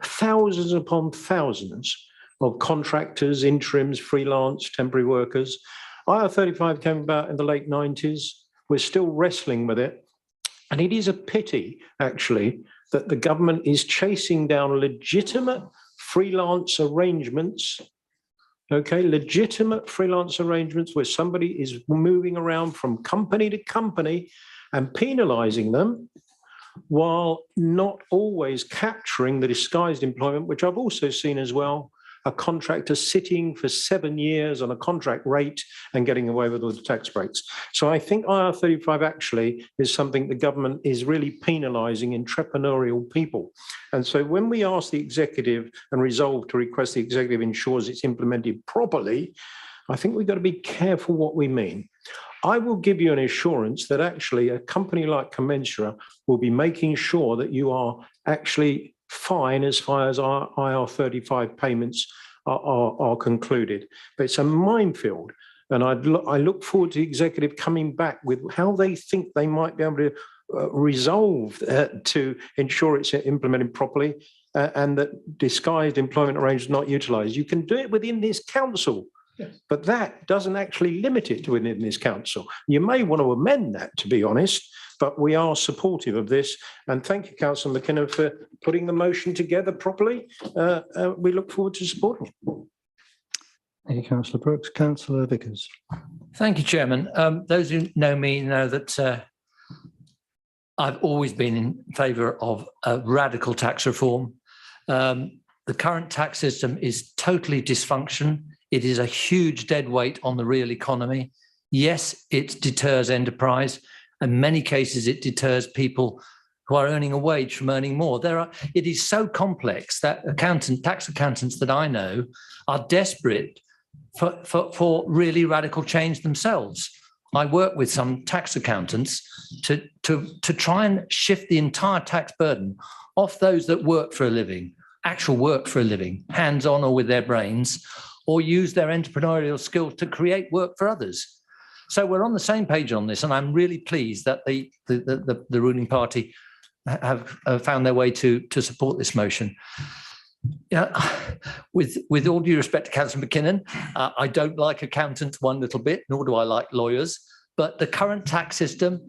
thousands upon thousands of contractors, interims, freelance, temporary workers. IR35 came about in the late 90s. We're still wrestling with it. And it is a pity, actually, that the government is chasing down legitimate freelance arrangements, okay, legitimate freelance arrangements where somebody is moving around from company to company and penalising them, while not always capturing the disguised employment, which I've also seen as well, a contractor sitting for 7 years on a contract rate and getting away with all the tax breaks. So I think IR35 actually is something the government is really penalising entrepreneurial people. And so when we ask the executive and resolve to request the executive ensures it's implemented properly, I think we've got to be careful what we mean. I will give you an assurance that actually a company like Commensura will be making sure that you are actually fine as far as our IR35 payments are concluded. But it's a minefield. And I look forward to the executive coming back with how they think they might be able to resolve to ensure it's implemented properly and that disguised employment arrangements not utilised. You can do it within this council. Yes. But that doesn't actually limit it to within this council. You may want to amend that, to be honest, but we are supportive of this. And thank you, Councillor McKinnon, for putting the motion together properly. We look forward to supporting it. Thank you, Councillor Brooks. Councillor Vickers. Thank you, Chairman. Those who know me know that I've always been in favour of a radical tax reform. The current tax system is totally dysfunctional. It is a huge dead weight on the real economy. Yes, it deters enterprise. In many cases, it deters people who are earning a wage from earning more. It is so complex that tax accountants that I know are desperate for really radical change themselves. I work with some tax accountants to try and shift the entire tax burden off those that work for a living, actual work for a living, hands-on or with their brains, or use their entrepreneurial skills to create work for others. So we're on the same page on this, and I'm really pleased that the ruling party have found their way to support this motion. With all due respect to Councillor McKinnon, I don't like accountants one little bit, nor do I like lawyers, but the current tax system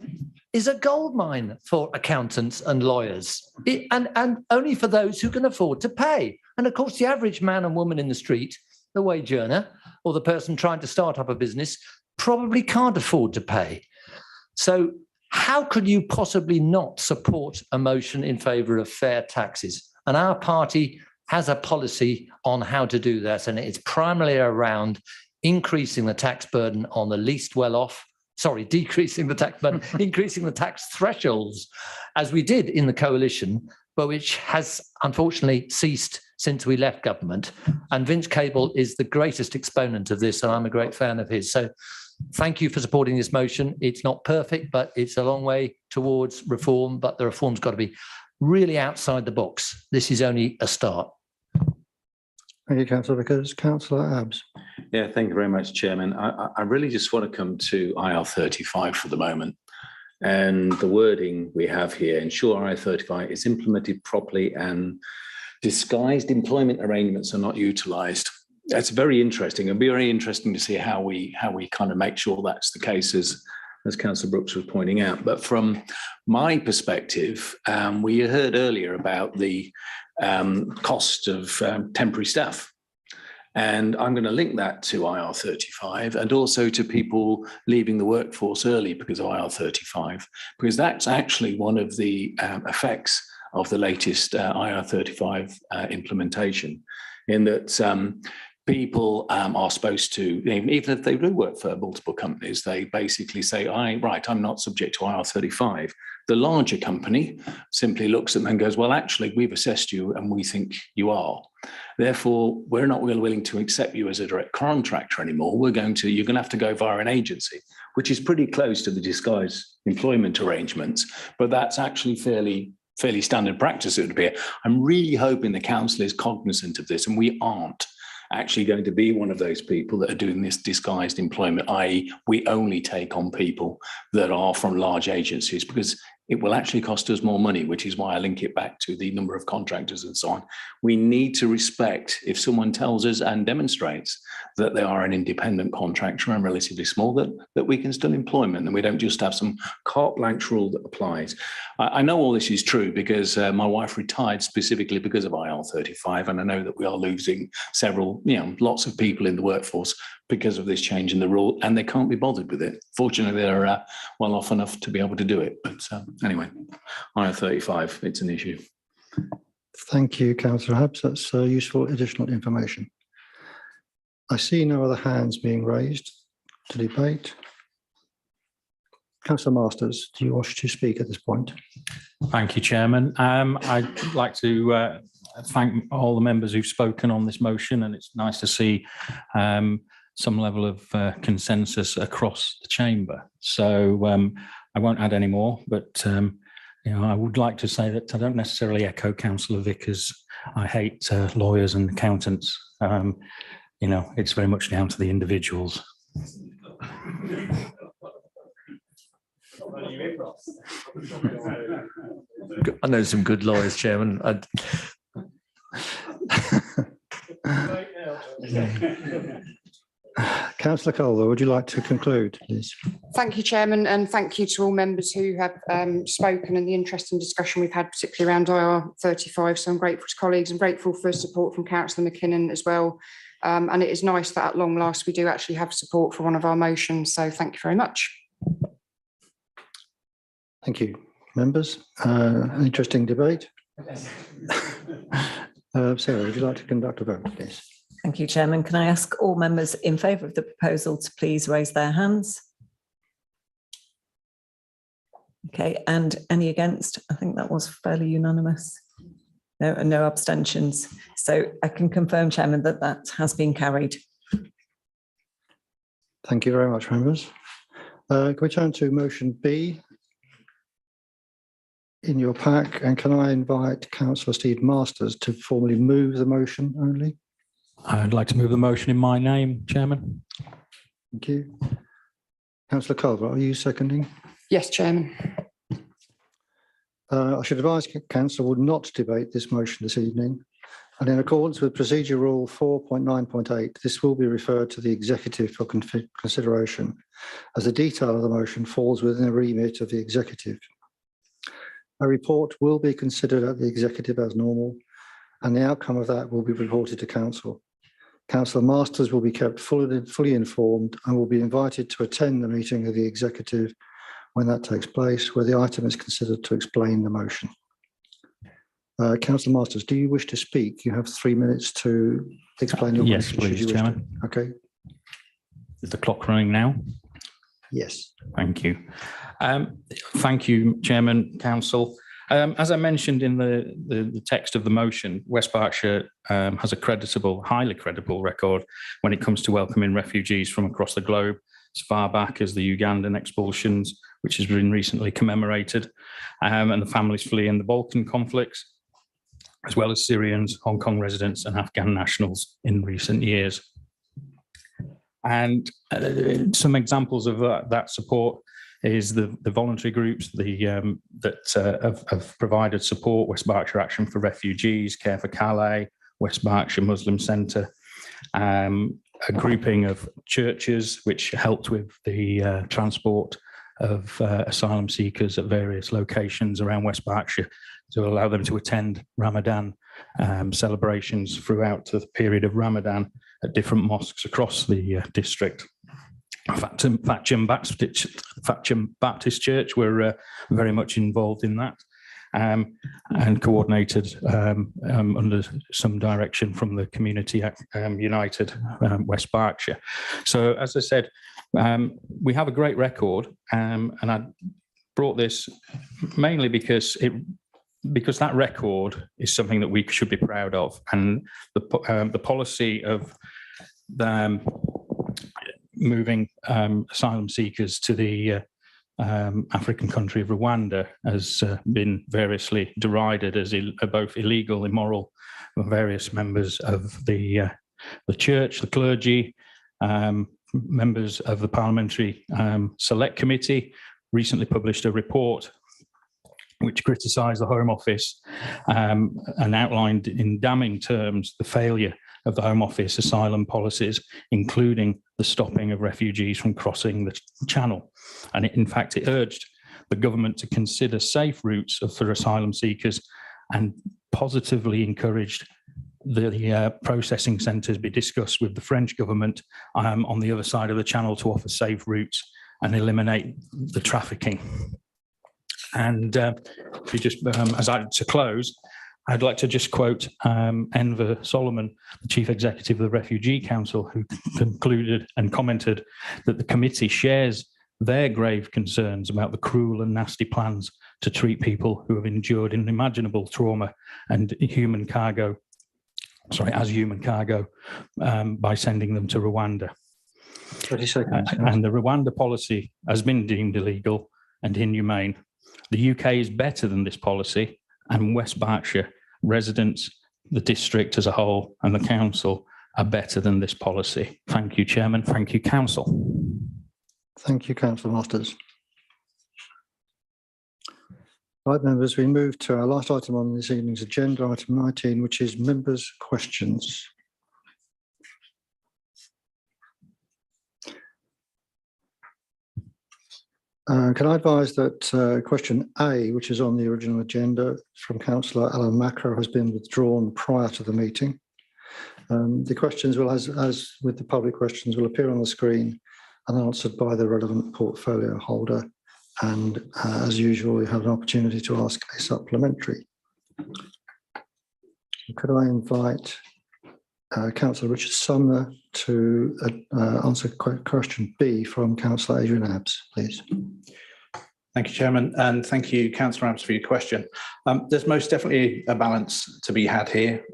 is a goldmine for accountants and lawyers, and only for those who can afford to pay. And of course, the average man and woman in the street, the wage earner, or the person trying to start up a business, probably can't afford to pay. So how could you possibly not support a motion in favour of fair taxes? And our party has a policy on how to do that, and it's primarily around increasing the tax burden on the least well-off, decreasing the tax burden, increasing the tax thresholds, as we did in the coalition, but which has unfortunately ceased since we left government. And Vince Cable is the greatest exponent of this, and I'm a great fan of his. So thank you for supporting this motion. It's not perfect, but it's a long way towards reform, but the reform's got to be really outside the box. This is only a start. Thank you, Councillor Vickers. Councillor Abbs. Yeah, thank you very much, Chairman. I really just want to come to IR35 for the moment. And the wording we have here, ensure IR35 is implemented properly and disguised employment arrangements are not utilised. That's very interesting. It'll be very interesting to see how we kind of make sure that's the case, as Councillor Brooks was pointing out. But from my perspective, we heard earlier about the cost of temporary staff. And I'm going to link that to IR35 and also to people leaving the workforce early because of IR35, because that's actually one of the effects of the latest IR35 implementation, in that people are supposed to, even if they do work for multiple companies, they basically say, I'm not subject to IR35. The larger company simply looks at them and goes, well, actually, we've assessed you and we think you are. Therefore, we're not really willing to accept you as a direct contractor anymore. You're going to have to go via an agency, which is pretty close to the disguised employment arrangements, but that's actually fairly standard practice, it would appear. I'm really hoping the council is cognizant of this, and we aren't actually going to be one of those people that are doing this disguised employment, i.e. we only take on people that are from large agencies, because it will actually cost us more money, which is why I link it back to the number of contractors and so on. We need to respect, if someone tells us and demonstrates that they are an independent contractor and relatively small, that we can still employment, and we don't just have some carte blanche rule that applies. I know all this is true because my wife retired specifically because of IR35, and I know that we are losing lots of people in the workforce because of this change in the rule, and they can't be bothered with it. Fortunately, they're well off enough to be able to do it. But anyway, IR35, it's an issue. Thank you, Councillor Abbs. That's useful additional information. I see no other hands being raised to debate. Councillor Masters, do you wish to speak at this point? Thank you, Chairman. I'd like to thank all the members who've spoken on this motion, and it's nice to see some level of consensus across the chamber. So I won't add any more, but I would like to say that I don't necessarily echo Councillor Vickers. I hate lawyers and accountants. It's very much down to the individuals. I know some good lawyers, Chairman. Councillor Culver, would you like to conclude, please? Thank you, Chairman, and thank you to all members who have spoken and the interesting discussion we've had, particularly around IR35. So I'm grateful to colleagues. I'm grateful for support from Councillor McKinnon as well. And it is nice that at long last we do actually have support for one of our motions. So thank you very much. Thank you, members. Interesting debate. Sarah, would you like to conduct a vote, please? Thank you, Chairman. Can I ask all members in favour of the proposal to please raise their hands? Okay, and any against? I think that was fairly unanimous. No, and no abstentions. So I can confirm, Chairman, that that has been carried. Thank you very much, members. Can we turn to motion B in your pack? And can I invite Councillor Steve Masters to formally move the motion only? I'd like to move the motion in my name, Chairman. Thank you. Councillor Culver, are you seconding? Yes, Chairman. I should advise Council would not debate this motion this evening, and in accordance with Procedure Rule 4.9.8, this will be referred to the Executive for consideration, as the detail of the motion falls within the remit of the Executive. A report will be considered at the Executive as normal, and the outcome of that will be reported to Council. Councillor Masters will be kept fully informed and will be invited to attend the meeting of the Executive when that takes place, where the item is considered to explain the motion. Councillor Masters, do you wish to speak? You have 3 minutes to explain your Yes, question. should please, you wish to. Chairman. Okay. Is the clock running now? Yes. Thank you. Thank you, Chairman, Council. As I mentioned in the text of the motion, West Berkshire has a highly credible record when it comes to welcoming refugees from across the globe, as far back as the Ugandan expulsions, which has been recently commemorated, and the families fleeing the Balkan conflicts, as well as Syrians, Hong Kong residents, and Afghan nationals in recent years. And some examples of that support is the voluntary groups that have provided support: West Berkshire Action for Refugees, Care for Calais, West Berkshire Muslim Centre, a grouping of churches which helped with the transport of asylum seekers at various locations around West Berkshire to allow them to attend Ramadan celebrations throughout the period of Ramadan at different mosques across the district. Thatcham Baptist Church were very much involved in that and coordinated under some direction from the Community United West Berkshire. So, as I said, we have a great record, and I brought this mainly because that record is something that we should be proud of, and the policy of moving asylum seekers to the African country of Rwanda has been variously derided as both illegal, immoral, by various members of the church, the clergy, members of the Parliamentary Select Committee. Recently published a report which criticised the Home Office and outlined in damning terms the failure of the Home Office asylum policies, including the stopping of refugees from crossing the Channel. And in fact, it urged the government to consider safe routes for asylum seekers and positively encouraged the processing centres be discussed with the French government on the other side of the Channel to offer safe routes and eliminate the trafficking. And if you just, to close, I'd like to just quote Enver Solomon, the Chief Executive of the Refugee Council, who concluded and commented that the committee shares their grave concerns about the cruel and nasty plans to treat people who have endured unimaginable trauma and human cargo, by sending them to Rwanda. 30 seconds. And the Rwanda policy has been deemed illegal and inhumane. The UK is better than this policy, and West Berkshire residents, the district as a whole, and the council are better than this policy. Thank you, Chairman. Thank you, Council. Thank you, Councillor Masters. Right, members, we move to our last item on this evening's agenda, item 19, which is members' questions. Can I advise that question A, which is on the original agenda from Councillor Alan Macro, has been withdrawn prior to the meeting. The questions will, as with the public questions, will appear on the screen and answered by the relevant portfolio holder. And as usual, you have an opportunity to ask a supplementary. Could I invite Councillor Richard Sumner to answer question B from Councillor Adrian Abbs, please. Thank you, Chairman, and thank you, Councillor Abbs, for your question. There's most definitely a balance to be had here.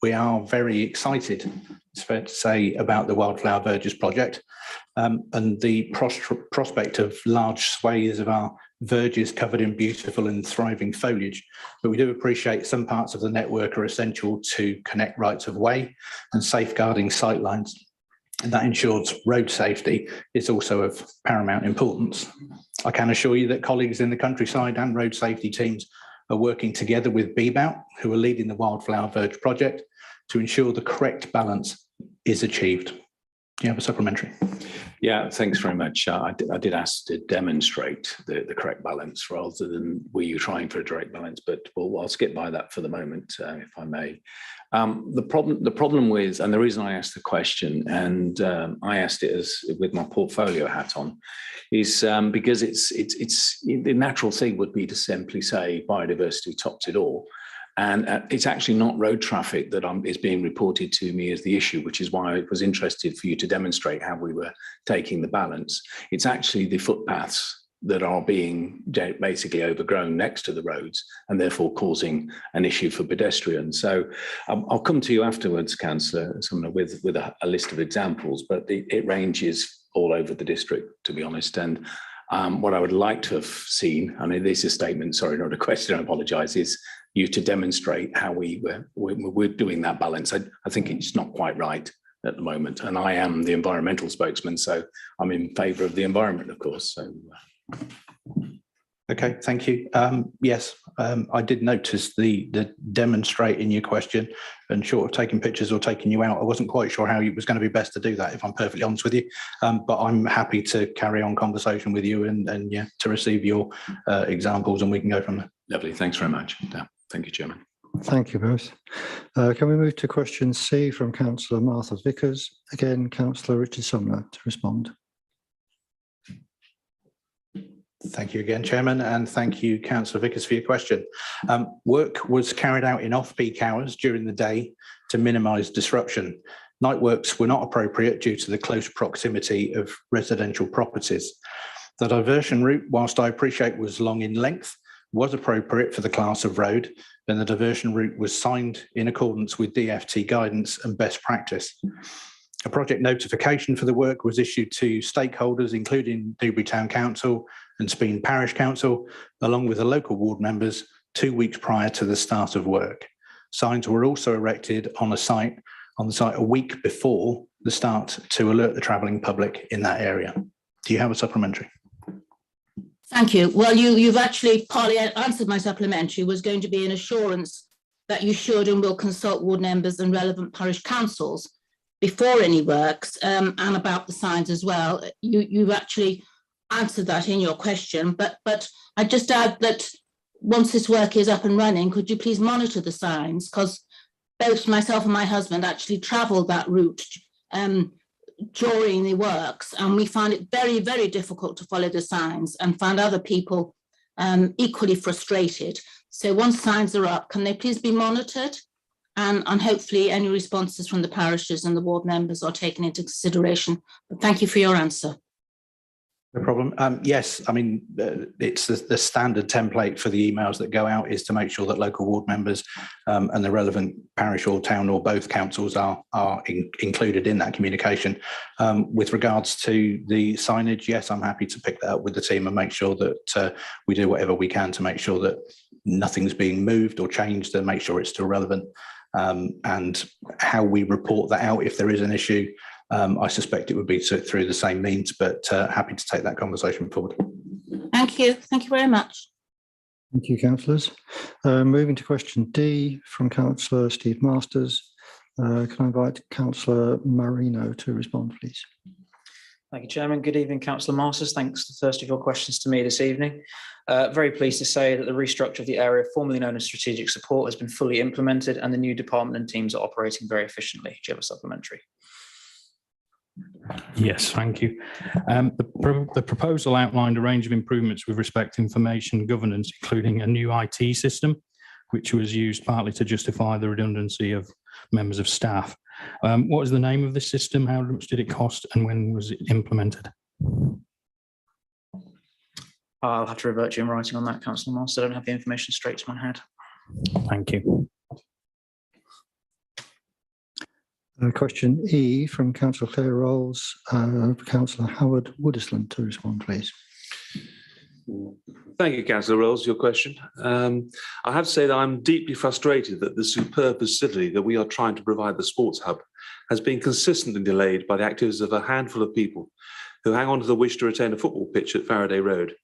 We are very excited, it's fair to say, about the Wildflower Verges project and the prospect of large swathes of our verges covered in beautiful and thriving foliage. But we do appreciate some parts of the network are essential to connect rights of way and safeguarding sightlines. And that ensures road safety is also of paramount importance. I can assure you that colleagues in the countryside and road safety teams are working together with BBOUT, who are leading the Wildflower Verge project, to ensure the correct balance is achieved. Do you have a supplementary? Yeah, thanks very much. I did ask to demonstrate the correct balance rather than were you trying for a direct balance, but I'll skip by that for the moment, if I may. The problem with, and the reason I asked the question, and I asked it as with my portfolio hat on, is because it's the natural thing would be to simply say biodiversity tops it all. And it's actually not road traffic that is being reported to me as the issue, which is why I was interested for you to demonstrate how we were taking the balance. It's actually the footpaths that are being basically overgrown next to the roads and therefore causing an issue for pedestrians. So I'll come to you afterwards, Councillor Sumner, with a list of examples, but it ranges all over the district, to be honest. And what I would like to have seen, I mean, this is a statement, sorry, not a question, I apologise, is you to demonstrate how we're doing that balance. I think it's not quite right at the moment. And I am the environmental spokesman, so I'm in favour of the environment, of course. So. Okay, thank you. Yes, I did notice the demonstrate in your question, and short of taking pictures or taking you out, I wasn't quite sure how it was going to be best to do that, if I'm perfectly honest with you. But I'm happy to carry on conversation with you and yeah, to receive your examples, and we can go from there. Lovely, thanks very much. Yeah, thank you, Chairman. Thank you both. Can we move to question C from Councillor Martha Vickers? Again, Councillor Richard Sumner to respond. Thank you again, Chairman, and thank you, Councillor Vickers, for your question. Work was carried out in off-peak hours during the day to minimise disruption. Night works were not appropriate due to the close proximity of residential properties. The diversion route, whilst I appreciate was long in length, was appropriate for the class of road, and the diversion route was signed in accordance with DFT guidance and best practice. A project notification for the work was issued to stakeholders, including Dewsbury Town Council and Speen Parish Council, along with the local ward members, 2 weeks prior to the start of work. Signs were also erected on the site a week before the start to alert the travelling public in that area. Do you have a supplementary? Thank you. Well, you've actually partly answered my supplementary. Was going to be an assurance that you should and will consult ward members and relevant parish councils before any works, and about the signs as well. You've actually answered that in your question, but I just add that once this work is up and running, could you please monitor the signs? Because both myself and my husband actually travelled that route during the works, and we find it very, very difficult to follow the signs and found other people equally frustrated. So once signs are up, can they please be monitored? And hopefully any responses from the parishes and the ward members are taken into consideration. But thank you for your answer. No problem. Yes, I mean, it's the standard template for the emails that go out is to make sure that local ward members and the relevant parish or town or both councils are included in that communication. With regards to the signage, yes, I'm happy to pick that up with the team and make sure that we do whatever we can to make sure that nothing's being moved or changed and make sure it's still relevant. And how we report that out if there is an issue, I suspect it would be through the same means, but happy to take that conversation forward. Thank you. Thank you very much. Thank you, councillors. Moving to question D from Councillor Steve Masters. Can I invite Councillor Marino to respond, please? Thank you, Chairman. Good evening, Councillor Masters. Thanks for the first of your questions to me this evening. Very pleased to say that the restructure of the area formerly known as strategic support has been fully implemented and the new department and teams are operating very efficiently. Do you have a supplementary? Yes, thank you. The proposal outlined a range of improvements with respect to information governance, including a new IT system, which was used partly to justify the redundancy of members of staff. What was the name of this system? How much did it cost and when was it implemented? I'll have to revert to you in writing on that, Councillor Masters. I don't have the information straight to my head. Thank you. Question E from Councillor Claire Rolls, Councillor Howard Woodisland to respond, please. Thank you, Councillor Rolls, your question. I have to say that I'm deeply frustrated that the superb facility that we are trying to provide the sports hub has been consistently delayed by the activities of a handful of people who hang on to the wish to retain a football pitch at Faraday Road,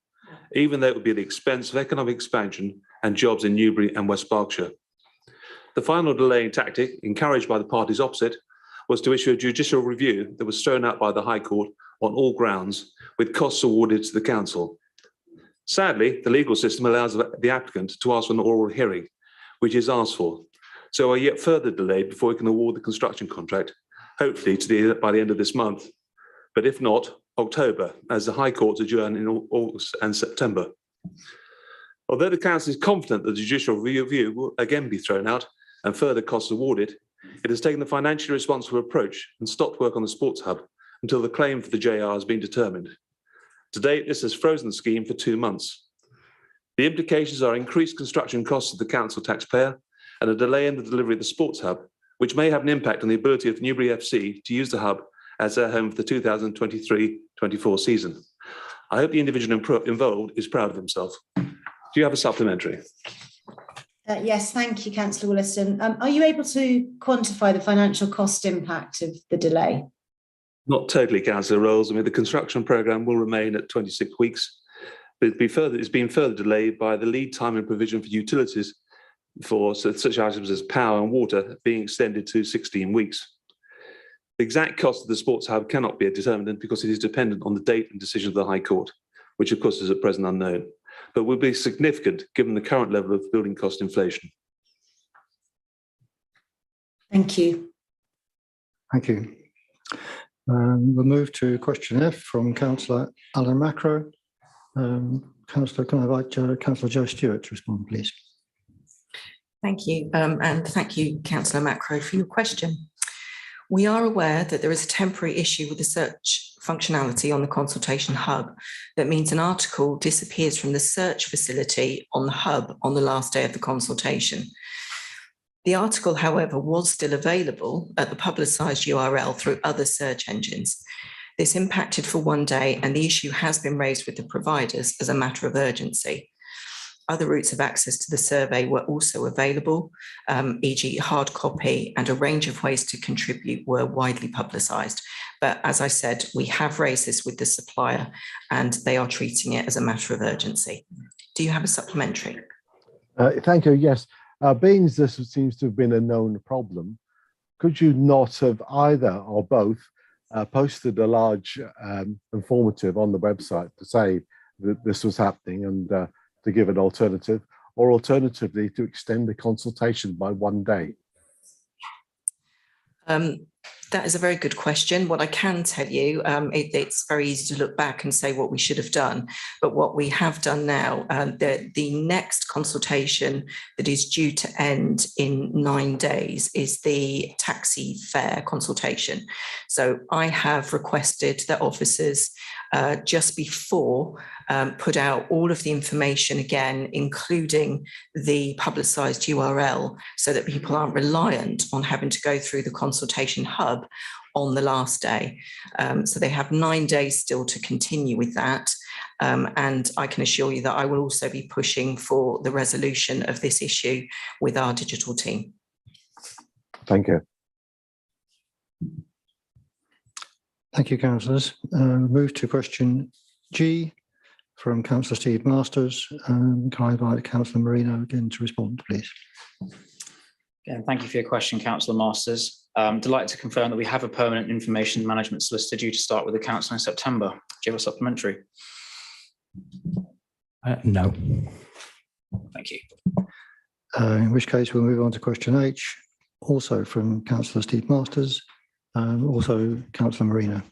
even though it would be at the expense of economic expansion and jobs in Newbury and West Berkshire. The final delaying tactic, encouraged by the parties opposite, was to issue a judicial review that was thrown out by the High Court on all grounds, with costs awarded to the council. Sadly, the legal system allows the applicant to ask for an oral hearing, which is asked for. So a yet further delay before we can award the construction contract, hopefully by the end of this month. But if not, October, as the High Courts adjourn in August and September. Although the council is confident that the judicial review will again be thrown out and further costs awarded, it has taken the financially responsible approach and stopped work on the sports hub until the claim for the JR has been determined. To date, this has frozen the scheme for 2 months. The implications are increased construction costs to the council taxpayer and a delay in the delivery of the sports hub, which may have an impact on the ability of Newbury FC to use the hub as their home for the 2023-24 season. I hope the individual involved is proud of himself. Do you have a supplementary? Yes, thank you, Councillor Williston. Are you able to quantify the financial cost impact of the delay? Not totally, Councillor Rolls. I mean, the construction programme will remain at 26 weeks, but it's been further delayed by the lead time and provision for utilities for such items as power and water being extended to 16 weeks. The exact cost of the sports hub cannot be determined because it is dependent on the date and decision of the High Court, which of course is at present unknown, but will be significant given the current level of building cost inflation. Thank you. Thank you. We'll move to question F from Councillor Alan Macro. Councillor, can I invite Councillor Joe Stewart to respond, please? Thank you, and thank you, Councillor Macro, for your question. We are aware that there is a temporary issue with the search functionality on the Consultation hub. That means an article disappears from the search facility on the hub on the last day of the consultation. The article, however, was still available at the publicised URL through other search engines. This impacted for 1 day, and the issue has been raised with the providers as a matter of urgency. Other routes of access to the survey were also available, e.g. hard copy, and a range of ways to contribute were widely publicised. But as I said, we have raised this with the supplier and they are treating it as a matter of urgency. Do you have a supplementary? Thank you. Yes. Being this seems to have been a known problem, could you not have either or both posted a large informative on the website to say that this was happening and to give an alternative, or alternatively to extend the consultation by 1 day? That is a very good question. What I can tell you, it's very easy to look back and say what we should have done. But what we have done now, the next consultation that is due to end in 9 days is the taxi fare consultation. So I have requested that officers just before put out all of the information again, including the publicised URL, so that people aren't reliant on having to go through the Consultation hub on the last day. So they have 9 days still to continue with that. And I can assure you that I will also be pushing for the resolution of this issue with our digital team. Thank you. Thank you, councillors. Move to question G from Councillor Steve Masters. Can I invite Councillor Marino again to respond, please? Again, thank you for your question, Councillor Masters. I'm delighted to confirm that we have a permanent information management solicitor due to start with the council in September. Do you have a supplementary? No. Thank you. In which case we'll move on to question H, also from Councillor Steve Masters, also Councillor Marino.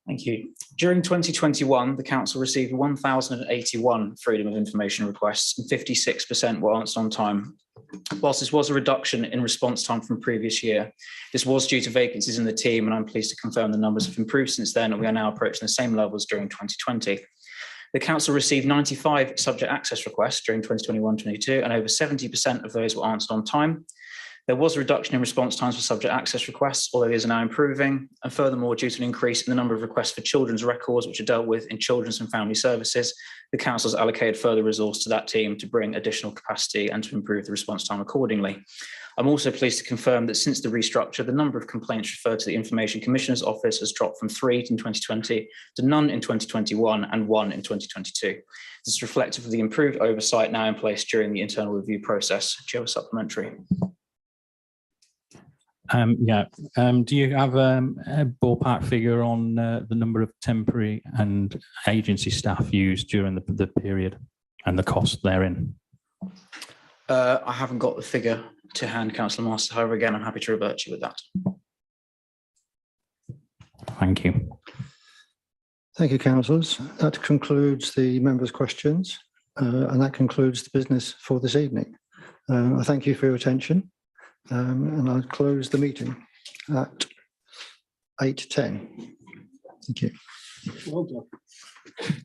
Thank you. During 2021, the council received 1,081 freedom of information requests and 56% were answered on time. Whilst this was a reduction in response time from previous year, this was due to vacancies in the team, and I'm pleased to confirm the numbers have improved since then, and we are now approaching the same levels during 2020. The council received 95 subject access requests during 2021-22, and over 70% of those were answered on time. There was a reduction in response times for subject access requests, although these are now improving. And furthermore, due to an increase in the number of requests for children's records, which are dealt with in Children's and Family Services, the council has allocated further resource to that team to bring additional capacity and to improve the response time accordingly. I'm also pleased to confirm that since the restructure, the number of complaints referred to the Information Commissioner's Office has dropped from 3 in 2020 to none in 2021 and 1 in 2022. This is reflective of the improved oversight now in place during the internal review process. Do you have a supplementary? Do you have a ballpark figure on the number of temporary and agency staff used during the period and the cost therein? I haven't got the figure to hand, Councillor Master. However, again, I'm happy to revert you with that. Thank you. Thank you, councillors. That concludes the members' questions. And that concludes the business for this evening. I thank you for your attention, and I close the meeting at 8:10. Thank you. Well done.